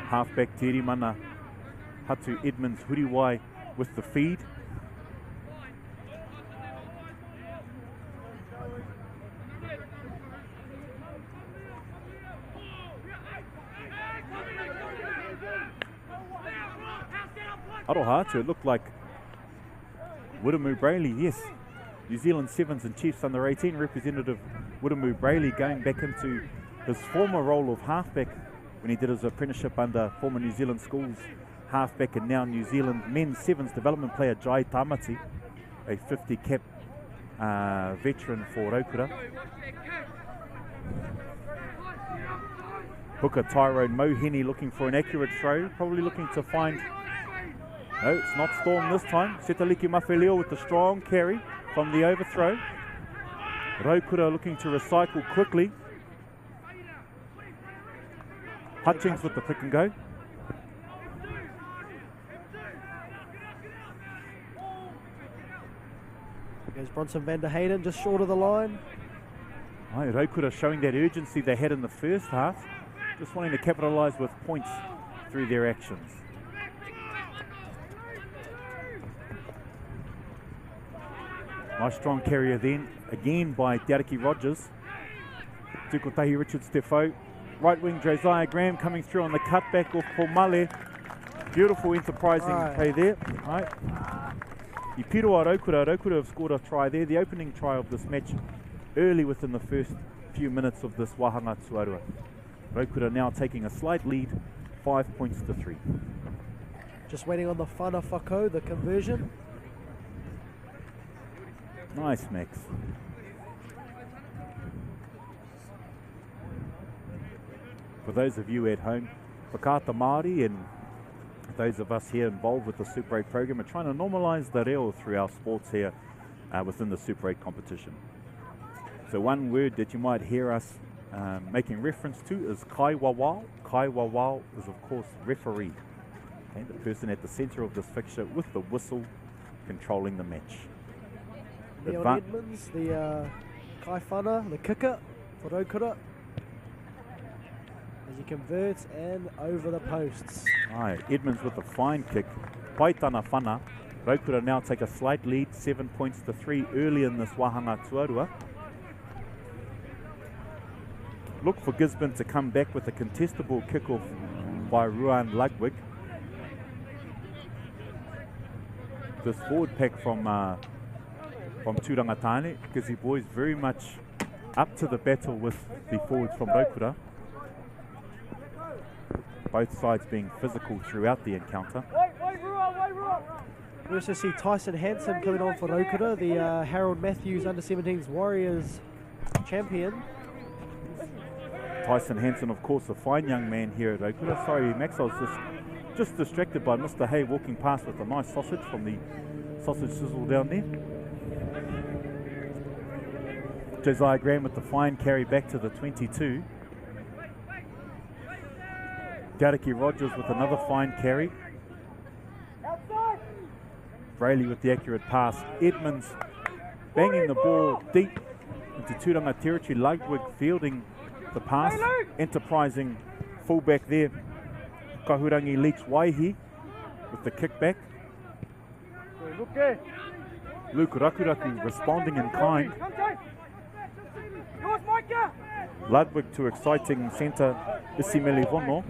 A: Halfback Tirimana Hatu Edmonds Huriwai with the feed. Aroha, it looked like Widemu Brayley, yes. New Zealand Sevens and Chiefs under 18 representative Widemu Brayley going back into his former role of halfback when he did his apprenticeship under former New Zealand Schools halfback and now New Zealand men's sevens development player Jai Tamati, a 50 cap veteran for Rotorua. Hooker Tyrone Mohini looking for an accurate throw, probably looking to find. No, it's not Storm this time. Setaliki Mawheleo with the strong carry from the overthrow. Rotorua looking to recycle quickly. Hutchings with the pick and go.
D: There's Bronson van der Hayden just short of the line.
A: Rotorua showing that urgency they had in the first half. Just wanting to capitalise with points through their actions. Nice strong carrier then, again by Dereki Rogers. Tukotahi Richard Stefo. Right wing Josiah Graham coming through on the cutback of Pomale. Beautiful enterprising play there. Right. Ipiroa Rotorua. Rotorua have scored a try there, the opening try of this match early within the first few minutes of this Wahanga Tuarua. Rotorua now taking a slight lead, 5 points to 3.
D: Just waiting on the Whana Whako, the conversion.
A: Nice, Max. For those of you at home, Whakata Māori and those of us here involved with the Super 8 program are trying to normalise the reo through our sports here within the Super 8 competition. So one word that you might hear us making reference to is kaiwawao. Kaiwawao is of course referee, okay, the person at the centre of this fixture with the whistle controlling the match.
D: Leon Edmonds, the Kai Whana, the kicker for Rotorua. As he converts and over the posts.
A: Right, Edmonds with a fine kick. Paitana Whana. Rotorua now take a slight lead, 7 points to 3 early in this Wahanga Tuarua. Look for Gisborne to come back with a contestable kickoff by Ruan Ludwig. This forward pack from Turangatane, because the boys very much up to the battle with the forwards from Rotorua. Both sides being physical throughout the encounter.
D: We also see Tyson Hanson coming on for Rotorua, the Harold Matthews under-17s Warriors champion.
A: Tyson Hanson, of course, a fine young man here at Rotorua. Sorry, Max, I was just distracted by Mr. Hay walking past with a nice sausage from the sausage sizzle down there. Josiah Graham with the fine carry back to the 22. Dereki Rogers with another fine carry. Brayley with the accurate pass. Edmonds banging the ball deep into Tauranga territory. Ludwig fielding the pass. Enterprising fullback there. Kahurangi Leach Waihi with the kickback. Luke Rakuraku responding in kind. Ludwig to exciting centre Isimeli Vono.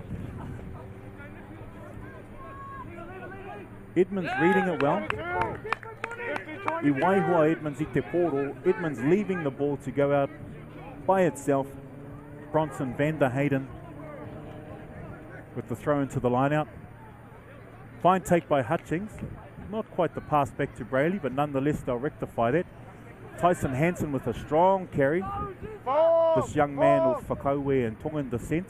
A: Edmonds reading it well. Iwaihua Edmonds ite poro. Edmonds leaving the ball to go out by itself. Bronson van der Hayden with the throw into the line out. Fine take by Hutchings. Not quite the pass back to Brayley, but nonetheless they'll rectify that. Tyson Hanson with a strong carry. This young man of Whakaue and Tongan descent.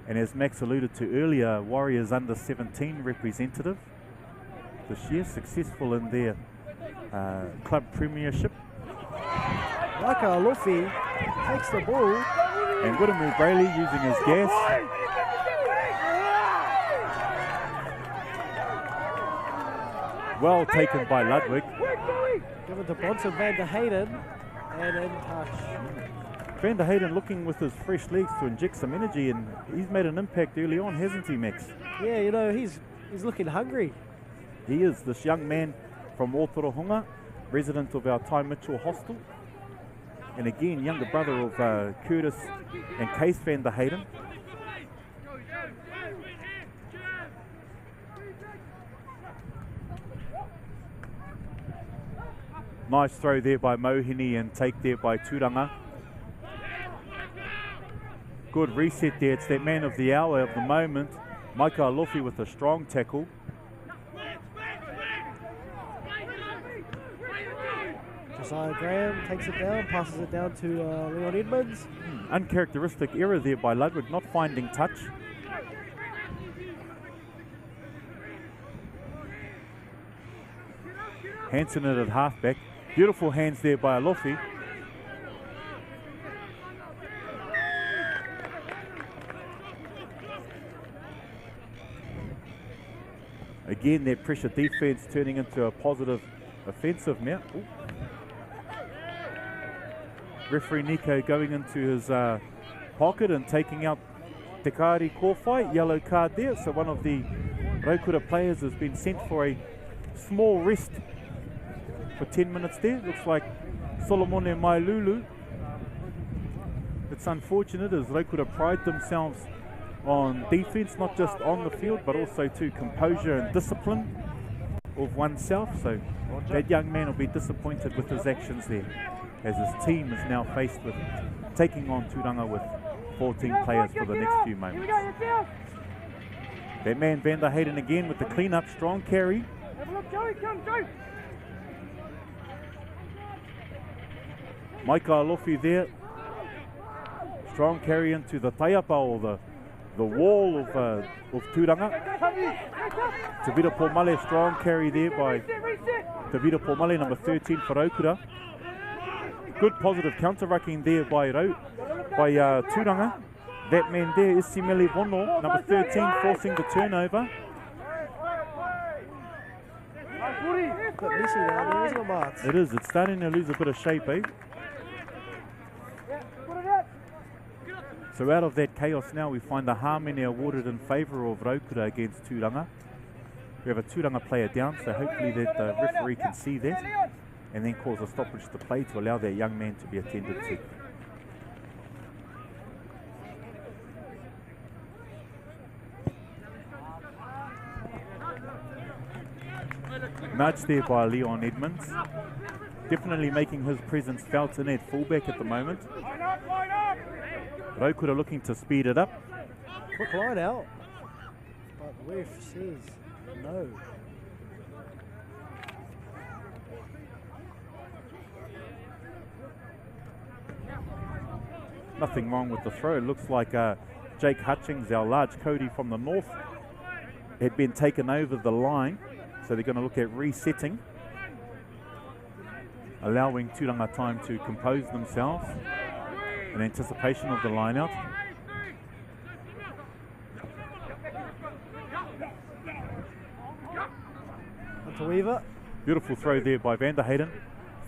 A: And as Max alluded to earlier, Warriors under 17 representative this year, successful in their club premiership.
D: Maka Alofi takes the ball.
A: And Widemu Brayley using his gas. Well taken by Ludwig.
D: Give it to Bronson van der Hayden and in touch.
A: Van der Hayden looking with his fresh legs to inject some energy, and he's made an impact early on, hasn't he, Max?
D: Yeah, you know, he's looking hungry.
A: He is, this young man from Rotorua, resident of our Ty Mitchell hostel. And again, younger brother of Curtis and Case van der Hayden. Nice throw there by Mohini and take there by Tauranga. Good reset there. It's that man of the hour of the moment, Maika Alofi, with a strong tackle.
D: Josiah Graham takes it down, passes it down to Leon Edmonds.
A: Uncharacteristic error there by Ludwig, not finding touch. Hansen it at halfback. Beautiful hands there by Alofi. Again, that pressure defense turning into a positive offensive now. Ooh. Referee Nico going into his pocket and taking out Tekari Kōwhai, yellow card there. So one of the Rotorua players has been sent for a small rest for 10 minutes there. Looks like Solomone Mailulu. It's unfortunate as Rotorua pride themselves on defense, not just on the field, but also to composure and discipline of oneself. So that young man will be disappointed with his actions there, as his team is now faced with taking on Tauranga with 14 players for the next few moments. That man Van der Hayden again with the clean up, strong carry. Maika Alofi there. Strong carry into the taiapa, or the wall of Tauranga. Tavita Pomale, strong carry there by Tavita Pomale, number 13 for Rotorua. Good positive counter-rucking there by Tauranga. That man there is Simele Vono, number 13, forcing the turnover. It is, it's starting to lose a bit of shape, eh? So out of that chaos now, we find the harmony awarded in favour of Rotorua against Tauranga. We have a Tauranga player down, so hopefully that the referee can see that and then cause a stoppage to play to allow that young man to be attended to. Nudge there by Leon Edmonds. Definitely making his presence felt in at fullback at the moment. Rotorua looking to speed it up.
D: Quick line out, but the ref says no.
A: Nothing wrong with the throw. It looks like Jake Hutchings, our large Cody from the north, had been taken over the line. So they're going to look at resetting, allowing Tauranga time to compose themselves in anticipation of the line out.
D: Onto Weaver.
A: Beautiful throw there by Van der Hayden.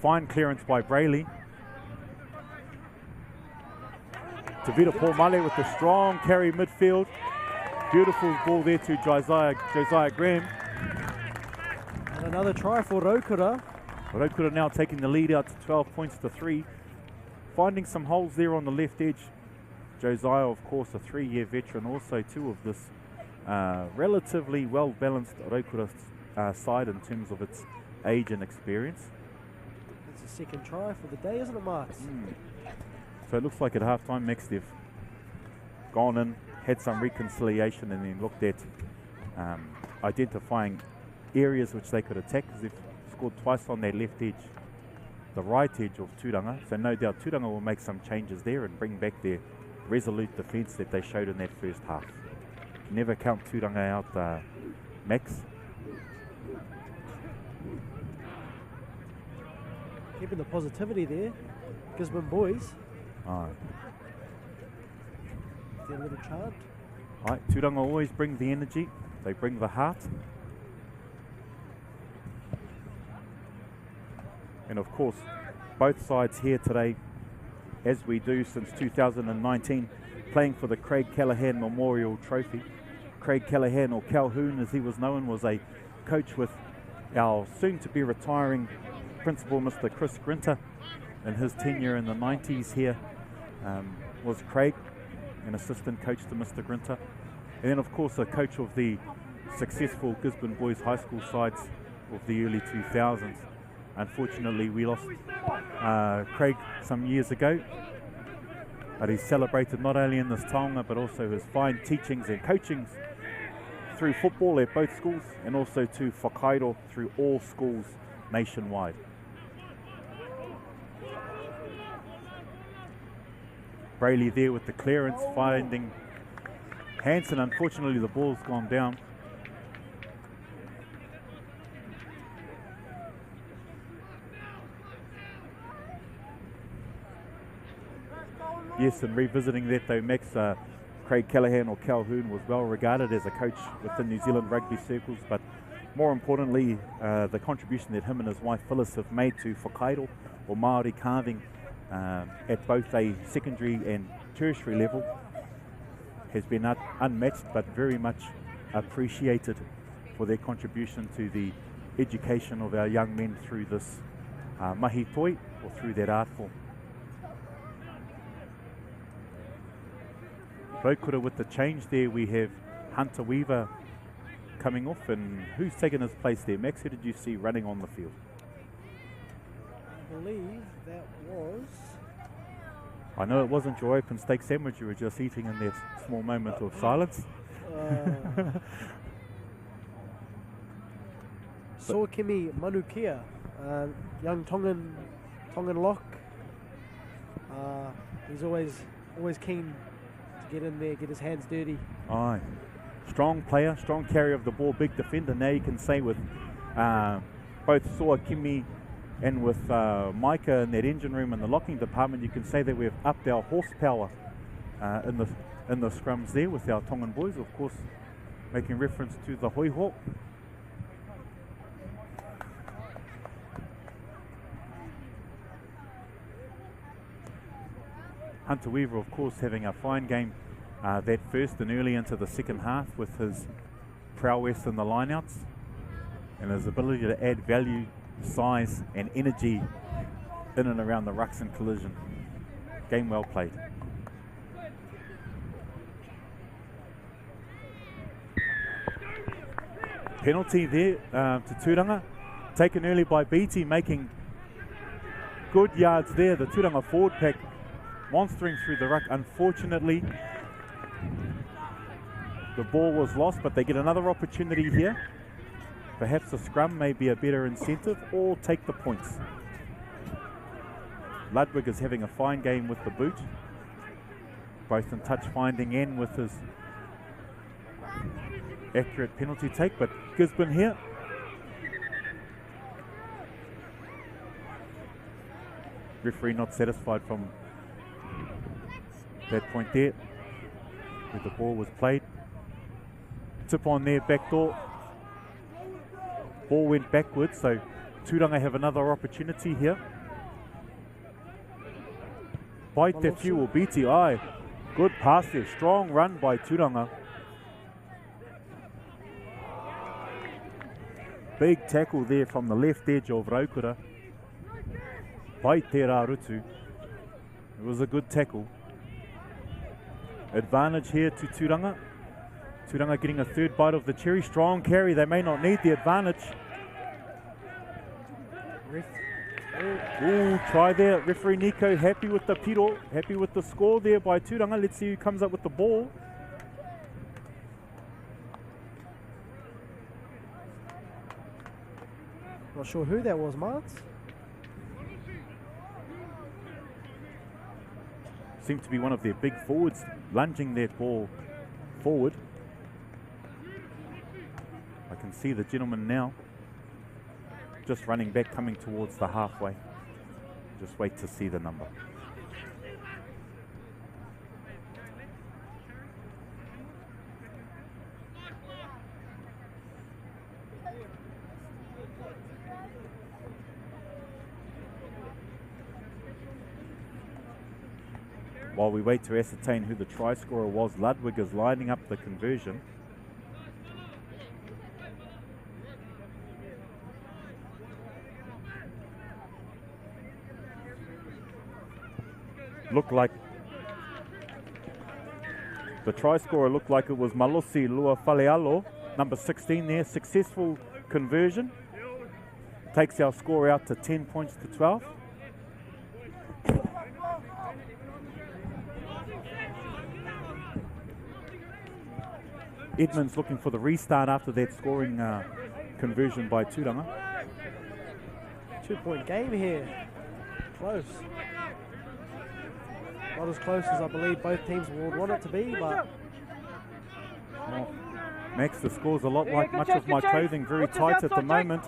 A: Fine clearance by Brayley. Tavita Pomale with the strong carry midfield. Beautiful ball there to Josiah Graham.
D: And another try for Rotorua.
A: Rotorua now taking the lead out to 12 points to 3. Finding some holes there on the left edge. Josiah, of course, a 3-year veteran, also too, of this relatively well-balanced Rotorua side in terms of its age and experience.
D: It's a second try for the day, isn't it, Marks?
A: So it looks like at half-time, Max, they've gone in, had some reconciliation, and then looked at identifying areas which they could attack, because they've scored twice on their left edge, the right edge of Tauranga. So no doubt Tauranga will make some changes there and bring back their resolute defence that they showed in that first half. Never count Tauranga out, Max.
D: Keeping the positivity there. Gisborne Boys. Their little chant. Right,
A: Tauranga always bring the energy. They bring the heart. And of course, both sides here today, as we do since 2019, playing for the Craig Callaghan Memorial Trophy. Craig Callaghan, or Calhoun as he was known, was a coach with our soon-to-be retiring principal, Mr. Chris Grinter. In his tenure in the 90s here was Craig, an assistant coach to Mr. Grinter. And then of course a coach of the successful Gisborne Boys High School sides of the early 2000s. Unfortunately, we lost Craig some years ago, but he's celebrated not only in this taonga but also his fine teachings and coachings through football at both schools, and also to whakairo through all schools nationwide. Brayley there with the clearance, finding Hansen. Unfortunately, the ball's gone down. Yes, and revisiting that though, Max, Craig Callaghan, or Calhoun, was well regarded as a coach within New Zealand rugby circles, but more importantly, the contribution that him and his wife Phyllis have made to whakairo, or Māori carving, at both a secondary and tertiary level has been unmatched, but very much appreciated for their contribution to the education of our young men through this mahi toi, or through that art form. Rotorua with the change there, we have Hunter Weaver coming off, and who's taken his place there? Max, who did you see running on the field?
D: I believe that was...
A: I know it wasn't your open steak sandwich you were just eating in that small moment of silence.
D: Soakimi Manukia, young Tongan lock. He's always keen to get in there, get his hands dirty.
A: Aye. Strong player, strong carrier of the ball, big defender. Now you can say with both Soakimi and with Micah in that engine room in the locking department, you can say that we've upped our horsepower in the scrums there with our Tongan boys, of course, making reference to the hoi hawk. Hunter Weaver, of course, having a fine game that first and early into the second half with his prowess in the lineouts and his ability to add value, size and energy in and around the rucks and collision. Game well played. Penalty there to Tauranga, taken early by Beatty, making good yards there. The Tauranga forward pack monstering through the ruck. Unfortunately, the ball was lost, but they get another opportunity here. Perhaps a scrum may be a better incentive, or take the points. Ludwig is having a fine game with the boot, both in touch finding and with his accurate penalty take, but Gisborne here. Referee not satisfied from that point there, where the ball was played. Tip on there, back door. Ball went backwards, so Tauranga have another opportunity here. Bite that fuel, Beatty. Aye, good pass there, strong run by Tauranga. Big tackle there from the left edge of Rotorua. Bite there, Arutu. It was a good tackle. Advantage here to Tauranga. Tauranga getting a third bite of the cherry. Strong carry, they may not need the advantage. Ooh, try there. Referee Nico happy with the piro, happy with the score there by Tauranga. Let's see who comes up with the ball.
D: Not sure who that was, Marks.
A: Seemed to be one of their big forwards lunging that ball forward. I can see the gentleman now just running back, coming towards the halfway. Just wait to see the number. While we wait to ascertain who the try scorer was, Ludwig is lining up the conversion. Looked like the try scorer looked like it was Malosi Lua Falealo, number 16 there. Successful conversion. Takes our score out to 10 points to 12. Edmonds looking for the restart after that scoring conversion by Tauranga.
D: 2-point game here. Close. Not as close as I believe both teams would want it to be, but...
A: Well, Max, the score's a lot like much of my clothing, very tight at the moment.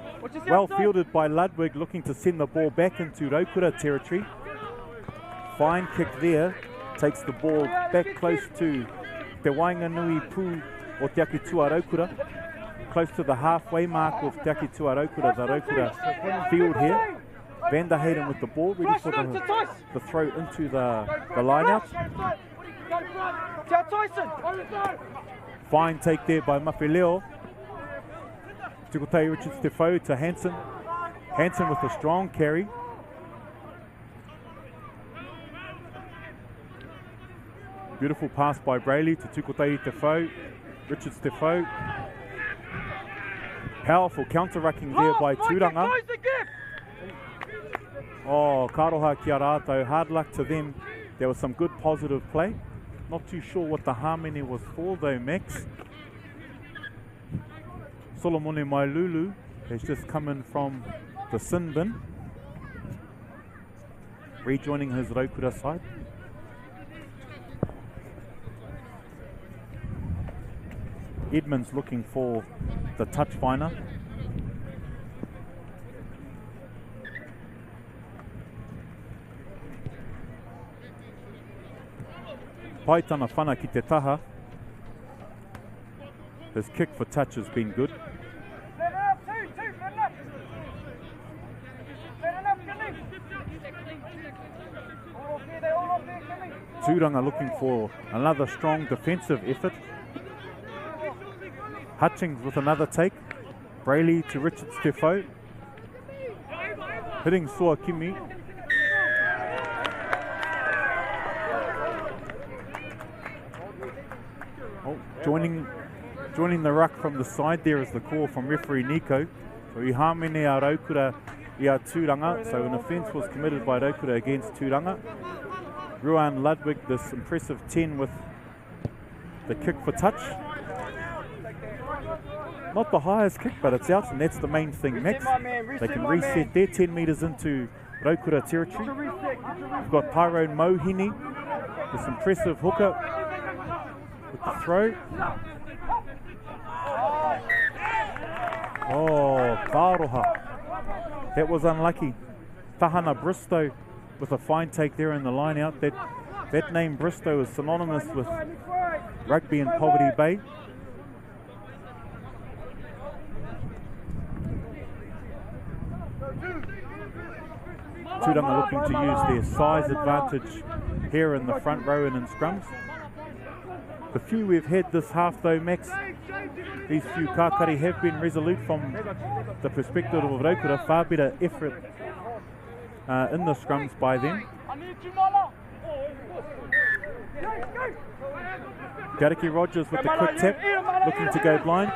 A: Well fielded by Ludwig, looking to send the ball back into Rotorua territory. Fine kick there, takes the ball back close to Te Wainganui Pū o Te Akitua Rotorua. Close to the halfway mark of Te Akitua Rotorua, the Rotorua field here. Van der Hayden with the ball, ready for the throw into the line out. Fine take there by Mawhileo. Tukotai Richards Defoe to Hansen. Hansen with a strong carry. Beautiful pass by Brayley to Tukotai Defoe. Richards Defoe. Powerful counter-rucking there by Tauranga. Oh, Karoha kia rātou, hard luck to them. There was some good positive play. Not too sure what the harmony was for though, Max. Solomone Mailulu has just come in from the sin bin, rejoining his Rotorua side. Edmonds looking for the touch finder. Paitana whana ki te taha. His kick for touch has been good. Tauranga looking for another strong defensive effort. Hutchings with another take. Brayley to Richard Defoe. Hitting Suakimi. Oh, joining the ruck from the side there is the call from referee Nico. So I hamene a Rotorua I a Tauranga. So an offence was committed by Rotorua against Tauranga. Ruan Ludwig, this impressive 10 with the kick for touch. Not the highest kick, but it's out, and that's the main thing, Max. They can reset their 10 metres into Rotorua territory. We've got Tyrone Mohini, this impressive hooker with the throw. Oh, Karoha. That was unlucky. Tahana Bristow with a fine take there in the line out. That name Bristow is synonymous with rugby in Poverty Bay. Tauranga looking to use their size advantage here in the front row and in scrums. The few we've had this half though, Max, these few kākari have been resolute from the perspective of Rotorua. Far better effort in the scrums by them. Gariki Rogers with the quick tap, looking to go blind.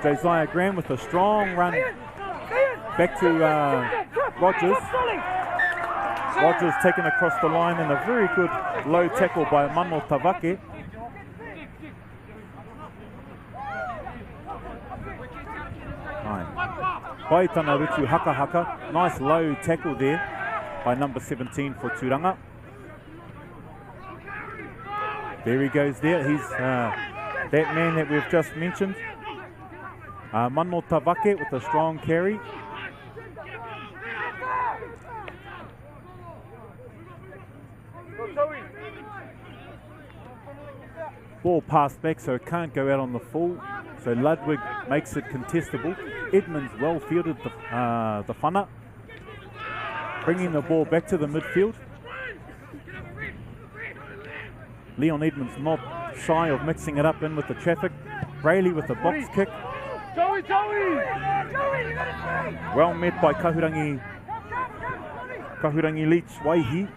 A: Josiah Graham with a strong run back to Rogers. Rogers taken across the line and a very good low tackle by Mano Tavake. Paitana Rutu haka. Nice low tackle there by number 17 for Tauranga. There he goes there. He's that man that we've just mentioned. Mano Tavake with a strong carry. Ball passed back, so it can't go out on the full. So Ludwig makes it contestable. Edmonds well fielded the whana, bringing the ball back to the midfield. Leon Edmonds not shy of mixing it up in with the traffic. Brayley with the box kick. Well met by Kahurangi Leach Waihi.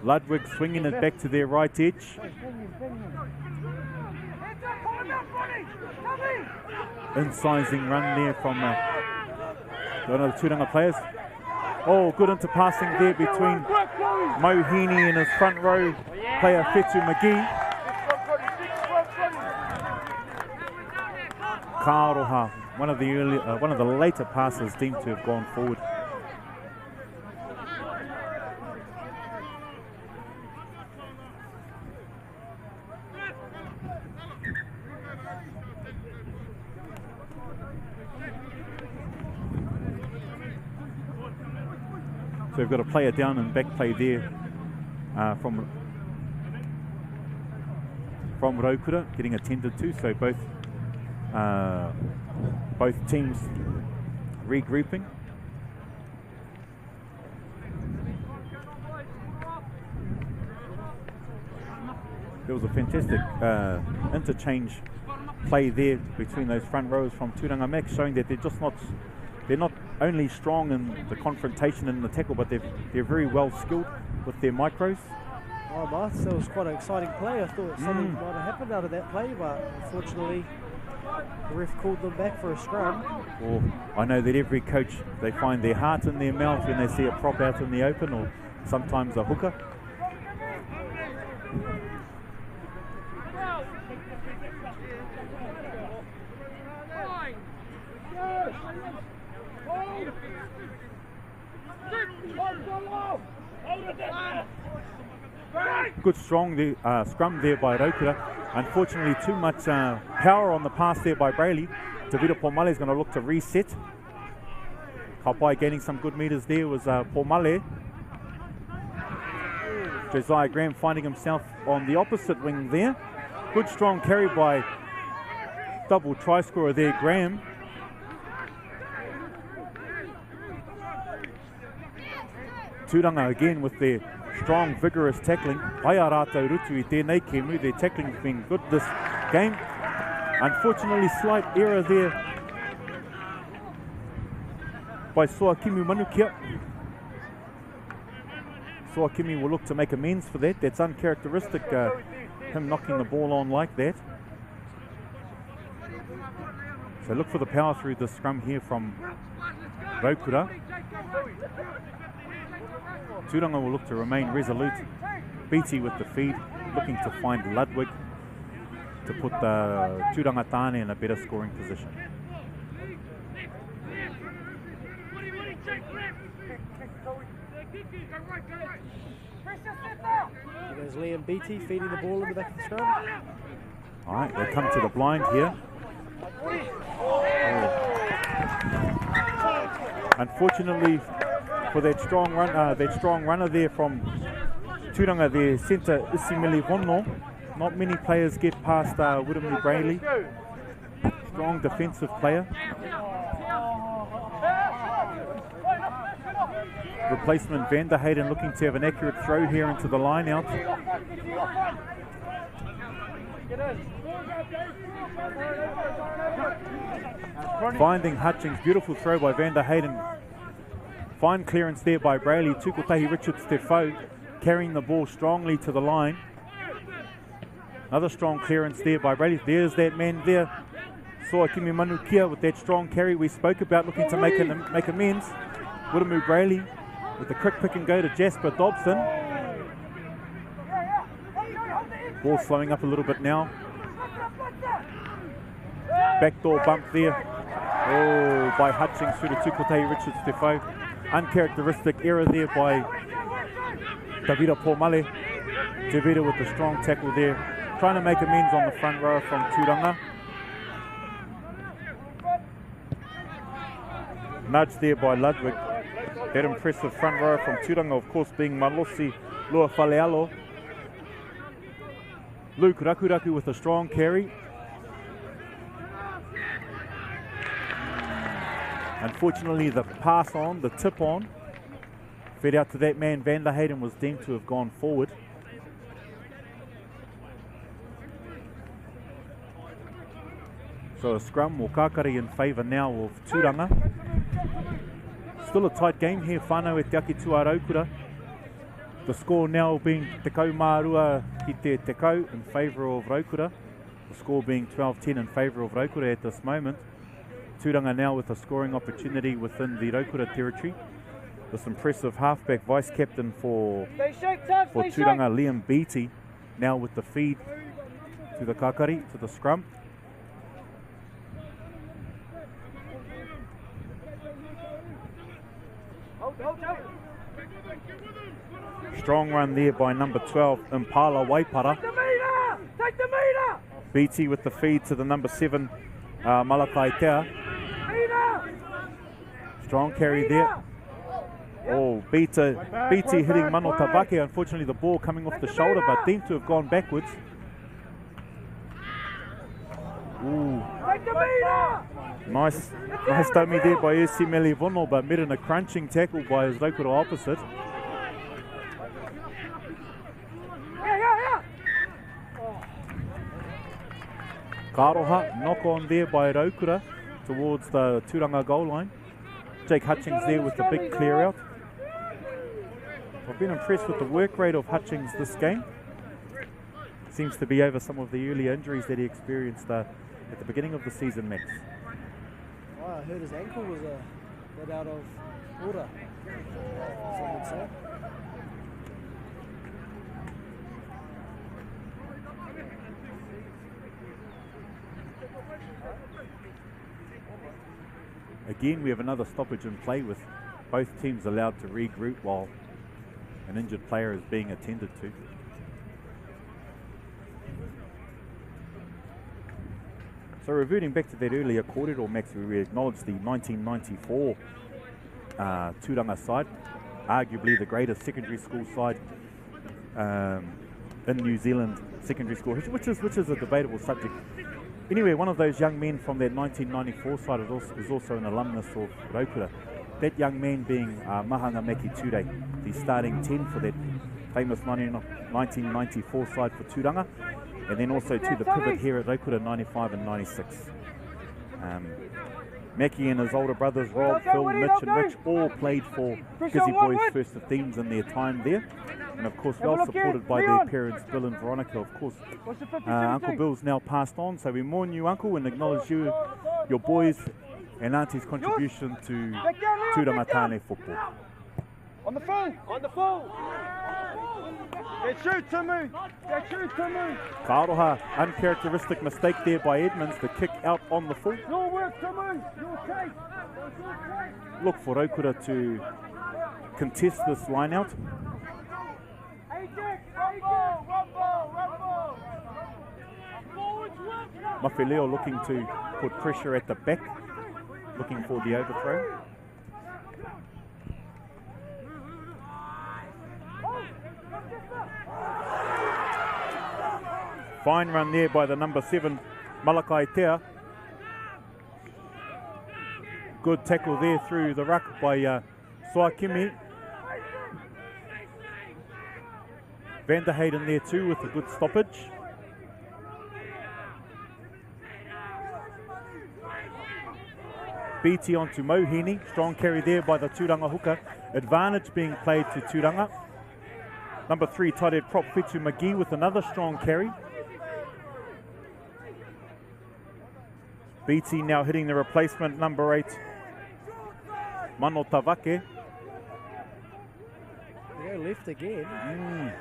A: Ludwig swinging it back to their right edge. Incising run there from one of the Tauranga players. Oh, good interpassing there between Mohini and his front row player Fetu McGee. Karoha, one of the later passes deemed to have gone forward. So we've got a player down and back play there from Rotorua getting attended to. So both teams regrouping. There was a fantastic interchange play there between those front rows from Tauranga Max, showing that they're not only strong in the confrontation and the tackle, but they're very well skilled with their micros.
D: Oh, Marth, that was quite an exciting play. I thought something might have happened out of that play, but unfortunately the ref called them back for a scrum.
A: Well, I know that every coach, they find their heart in their mouth when they see a prop out in the open, or sometimes a hooker. Good strong scrum there by Rotorua. Unfortunately, too much power on the pass there by Brayley. Davida Pomale is going to look to reset. Kaupai gaining some good meters there was Pomale. Josiah Graham finding himself on the opposite wing there. Good strong carry by double try scorer there, Graham. Tauranga again with their strong, vigorous tackling. Waiarato Rutu I tēnei kemu. Their tackling's been good this game. Unfortunately, slight error there by Soakimi Manukia. Soakimi will look to make amends for that. That's uncharacteristic, him knocking the ball on like that. So look for the power through the scrum here from Rotorua. Tauranga will look to remain resolute. Beatty with the feed, looking to find Ludwig to put the Tauranga Tāne in a better scoring position.
D: There's Liam Beatty feeding the ball in the back of the scrum.
A: All right, they come to the blind here. Unfortunately, for that strong runner there from Tauranga, their centre Isimili Vono. Not many players get past Wiremu Brayley. Strong defensive player. Replacement Van der Hayden looking to have an accurate throw here into the line out. Finding Hutchings, beautiful throw by Van der Hayden. Fine clearance there by Brayley. Tukotahi Richards Stefo carrying the ball strongly to the line. Another strong clearance there by Brayley. There's that man there. Soakimi Manukia with that strong carry we spoke about, looking to make amends. Wiremu Brayley with the quick pick and go to Jasper Dobson. Ball slowing up a little bit now. Backdoor bump there. Oh, by Hutchings through to Tukotahi Richards Stefo. Uncharacteristic error there by Davida Pomale. Davida with the strong tackle there. Trying to make amends on the front row from Tauranga. Nudge there by Ludwig. That impressive front row from Tauranga, of course, being Malosi Lua Falealo. Luke Rakuraku with a strong carry. Unfortunately, the pass on, the tip on, fed out to that man Van der Hayden, was deemed to have gone forward. So a scrum or kakari in favour now of Tauranga. Still a tight game here, whānau e te ake tua Raukura. The score now being tekau mārua ki te tekau in favour of Raukura. The score being 12-10 in favour of Raukura at this moment. Tauranga now with a scoring opportunity within the Raukura territory. This impressive halfback vice-captain for Tauranga, Liam Beattie, now with the feed to the kakari, to the scrum. Strong run there by number 12, Impala Waipara.
C: Take the meter!
A: Beattie with the feed to the number 7, Malakai Tea. Strong carry there. Oh, Beattie hitting Mano Tavake. Unfortunately, the ball coming off the shoulder, but seemed to have gone backwards. Ooh. Nice taumi there by Esimele Vono, but met in a crunching tackle by his Raukura opposite. Karoha, knock on there by Raukura towards the Tauranga goal line. Jake Hutchings there with the big clear out. I've been impressed with the work rate of Hutchings this game. Seems to be over some of the early injuries that he experienced at the beginning of the season, Max.
D: Oh, I heard his ankle was a bit out of order, some would say.
A: Again, we have another stoppage in play with both teams allowed to regroup while an injured player is being attended to. So reverting back to that earlier kōrero, Max, we acknowledged the 1994 Tauranga side, arguably the greatest secondary school side in New Zealand secondary school, which is a debatable subject. Anyway, one of those young men from that 1994 side is also an alumnus of Raukura. That young man being Mahanga Maki Ture, the starting 10 for that famous 1994 side for Tauranga, and then also to the pivot here at Raukura 95 and 96. Maki and his older brothers Rob, Phil, Mitch and Rich all played for Gisborne Boys First 15s in their time there. And of course well supported by their parents Bill and Veronica. Of course Uncle Bill's now passed on, so we mourn you, Uncle, and acknowledge you, your boys and Auntie's contribution to Tauranga Tāne football.
C: On the full! On the full! Get shoot, Timu! Get shoot, Timu!
A: Karoha, uncharacteristic mistake there by Edmonds, the kick out on the full.
C: Your work, Timu! Your case!
A: Look for Raukura to contest this line out. Mawheleo looking to put pressure at the back, looking for the overthrow. Fine run there by the number 7, Malakai Tea. Good tackle there through the ruck by Soakimi. Van der Hayden there too with a good stoppage. Beattie onto Mohini. Strong carry there by the Tauranga hooker. Advantage being played to Tauranga. Number 3, tight head prop Fitu McGee with another strong carry. Beattie now hitting the replacement, number 8, Mano Tavake.
D: They go left again.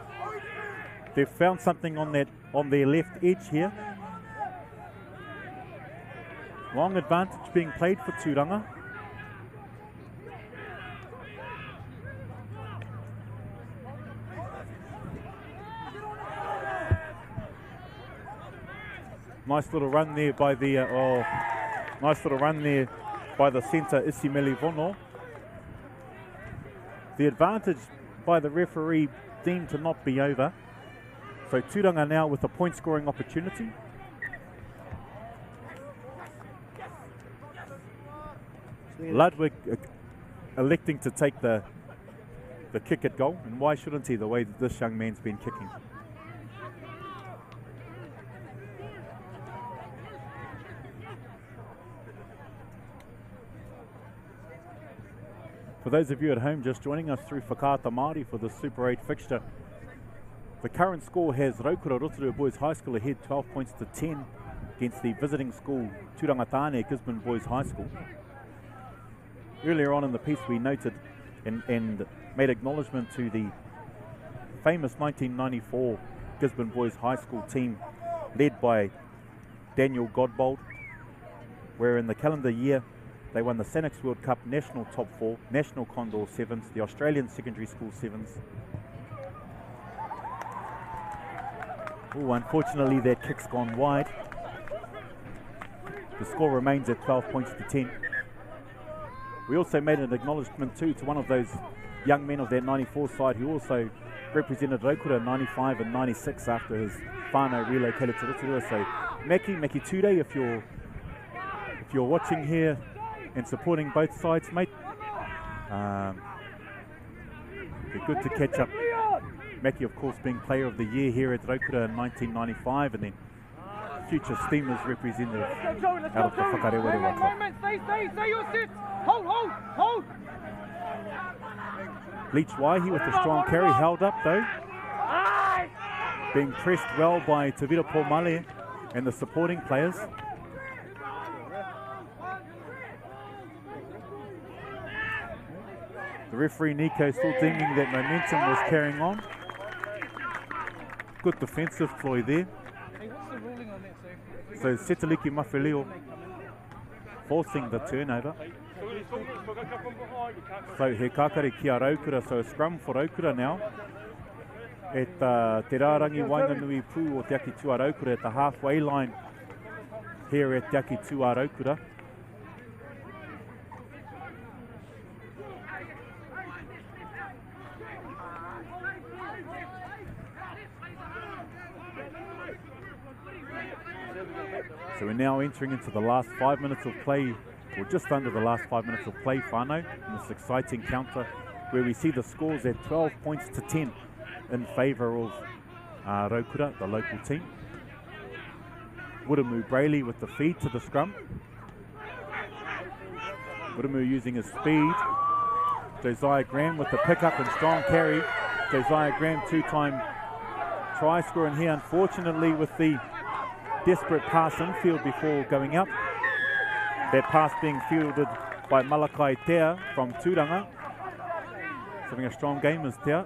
A: They've found something on their left edge here. Long advantage being played for Tauranga. Nice little run there by the centre Isimele Vono. The advantage by the referee deemed to not be over. So Tauranga now with a point scoring opportunity. Ludwig electing to take the kick at goal, and why shouldn't he, the way that this young man's been kicking. For those of you at home just joining us through Whakaata Māori for the Super 8 fixture, the current score has Rotorua Boys High School ahead 12 points to 10 against the visiting school Tauranga Gisborne Boys High School. Earlier on in the piece we noted and made acknowledgement to the famous 1994 Gisborne Boys High School team led by Daniel Godbold, where in the calendar year they won the Sanix World Cup National Top 4, National Condor 7s, the Australian Secondary School 7s. Oh, unfortunately that kick's gone wide. The score remains at 12 points to 10. We also made an acknowledgement too to one of those young men of that 94 side who also represented Rotorua 95 and 96 after his whānau relocated to Rotorua. So Maki Ture, if you're watching here and supporting both sides, mate, be good to catch up. Maki, of course, being player of the year here at Rotorua in 1995, and then future Steamers representative out of the Whakarewarewa club.
C: Stay your sit. Hold.
A: Leach Waihi with a strong carry, held up though. Being pressed well by Tavira Pomale and the supporting players. The referee Nico still deeming that momentum was carrying on. Good defensive ploy there. So Setaliki Mawheleo forcing the turnover. So he kakare ki a Raukura, so a scrum for Raukura now. At Te Rārangi Wainganui Pū o Te Aki Tū a Raukura at the halfway line here at Te Aki Tū a Raukura. So we're now entering into the last 5 minutes of play, or just under the last 5 minutes of play, whānau, in this exciting counter where we see the scores at 12 points to 10 in favour of Raukura, the local team. Wuramu Brayley with the feed to the scrum. Wuramu using his speed. Josiah Graham with the pickup and strong carry. Josiah Graham, two-time try scorer, and here unfortunately with the desperate pass infield before going up. That pass being fielded by Malakai Tea from Tauranga. Having a strong game as Tea.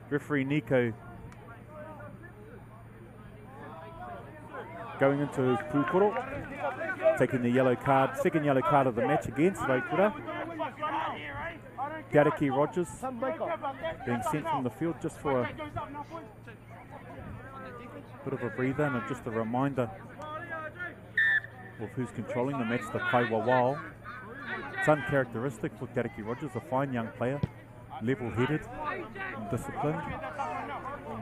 A: Referee Nico going into his pūkoro, taking the yellow card, second yellow card of the match against Raukura. Gariki Rogers being sent from the field just for a bit of a breather and just a reminder of who's controlling the match, the Kaiwa Wao. It's uncharacteristic for Gariki Rogers, a fine young player, level-headed and disciplined.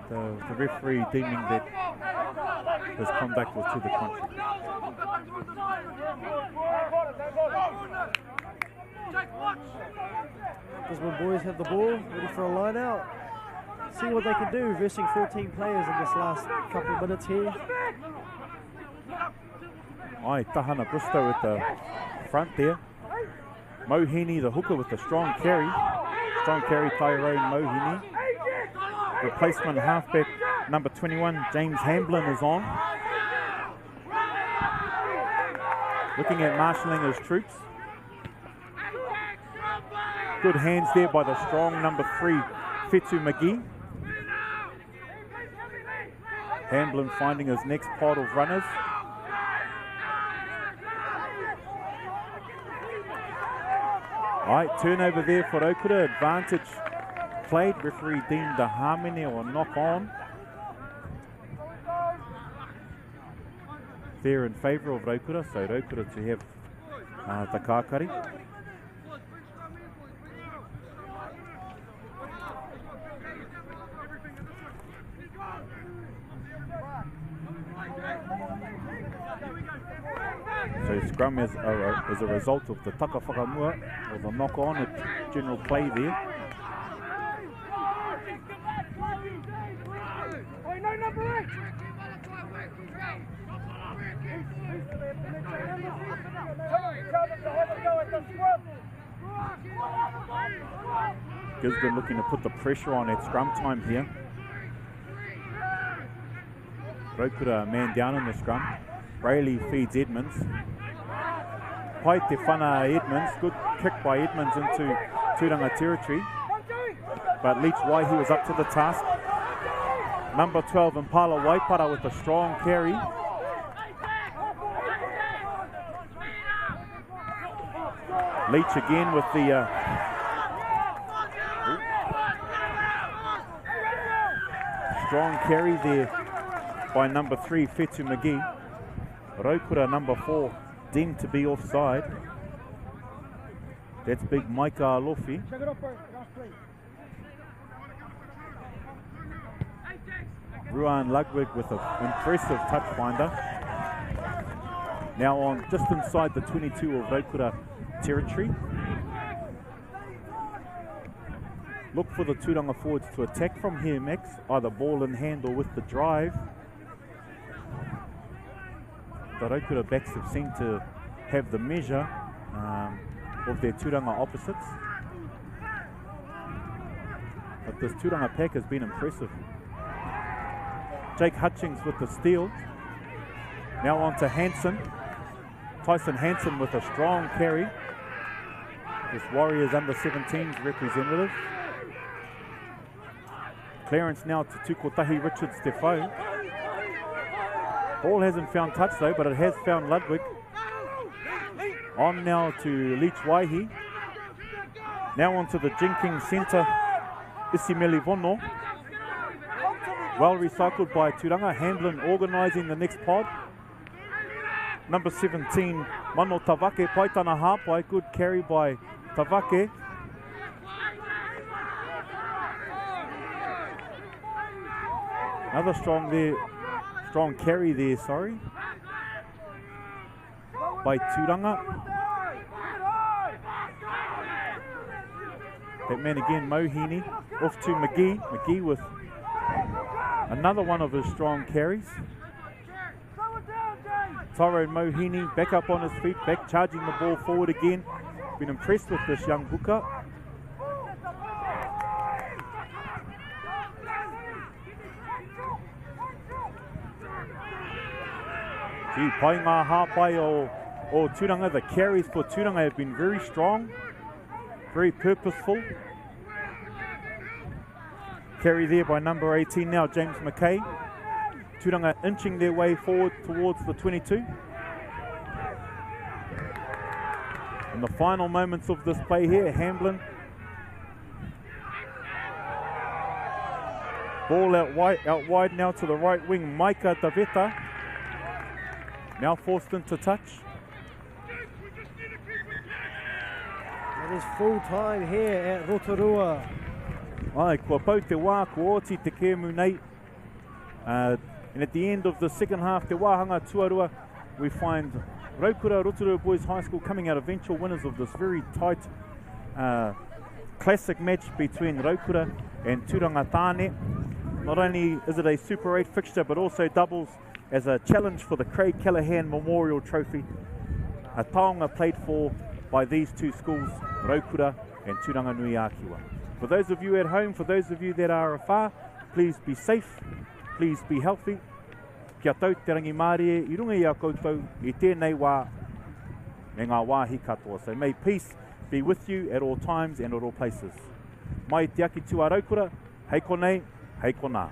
A: And the referee deeming that his conduct was to the contrary.
D: Gisborne Boys have the ball, ready for a line out. See what they can do, versing 14 players in this last couple of minutes here.
A: Ai, Tahana Bristow at the front there. Mohini, the hooker, with a strong carry. Strong carry, Tyrone Mohini. Replacement halfback number 21, James Hamblin, is on. Looking at marshalling his troops. Good hands there by the strong number 3, Fetu McGee. Hamblin finding his next pod of runners. Alright, turnover there for Raukura. Advantage played. Referee deemed a harmony or knock on. There in favour of Raukura, so Raukura to have the kākari. So scrum is a result of the taka whakamua, or the knock on at general play there. Gisborne looking to put the pressure on at scrum time here. Rotorua a man down in the scrum. Brayley feeds Edmonds. Pai te whana Edmonds. Good kick by Edmonds into Tauranga territory. But Leach Waihi was up to the task. Number 12 Impala Waipara with a strong carry. Leach again with the strong carry there by number 3 Fetu McGee. Rotorua number 4 deemed to be offside. That's big Maika Alofi. Ruan Ludwig with an impressive touch finder. Now on just inside the 22 of Rotorua territory. Look for the Tauranga forwards to attack from here, Max, either ball in hand or with the drive. The Rotorua backs have seemed to have the measure of their Tauranga opposites. But this Tauranga pack has been impressive. Jake Hutchings with the steal. Now on to Hansen. Tyson Hansen with a strong carry. This Warriors under 17s representative. Clearance now to Tukotahi Richard Stefo. Ball hasn't found touch though, but it has found Ludwig. On now to Leach Waihi. Now on to the Jenkins centre, Isimeli Vono. Well recycled by Tauranga. Hamblin organising the next pod. Number 17, Mano Tavake, Paitana Hapai. Good carry by Tavake. Another strong carry there, sorry, by Tauranga. That man again, Mohini, off to McGee. McGee with another one of his strong carries. Tyrone Mohini back up on his feet, back charging the ball forward again. Been impressed with this young hooker. Gee, painga hapai o Tauranga. The carries for Tauranga have been very strong, very purposeful. Carry there by number 18 now, James McKay. Tauranga inching their way forward towards the 22. In the final moments of this play here, Hamblin. Ball out wide now to the right wing, Maika Taveta. Now forced into touch.
D: It is full time here at Rotorua.
A: Ai, kua pau te wā, kua oti te kēmu nei. And at the end of the second half, te wāhanga tuarua, we find Rotorua Boys High School coming out eventual winners of this very tight classic match between Rotorua and Tauranga Tāne. Not only is it a Super 8 fixture, but also doubles as a challenge for the Craig Callaghan Memorial Trophy. A taonga played for by these two schools, Rotorua and Tauranga Nui Ākiwa. For those of you at home, for those of you that are afar, please be safe, please be healthy. Kia tau te rangi mārie, I runga I a koutou, I tēnei wā, e ngā wāhi katoa. So may peace be with you at all times and at all places. Mai te aki tua Rotorua, hei konei, hei kona.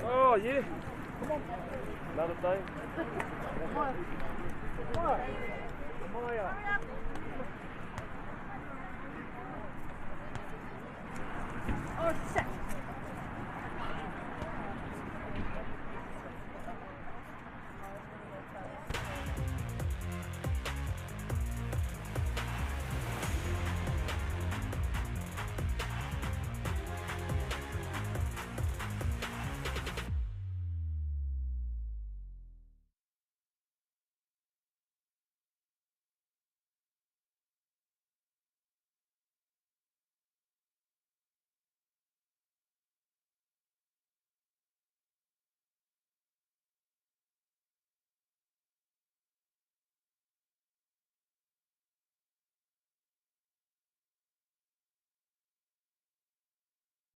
C: Oh yeah, come on, another day. Maya. Oh, shit.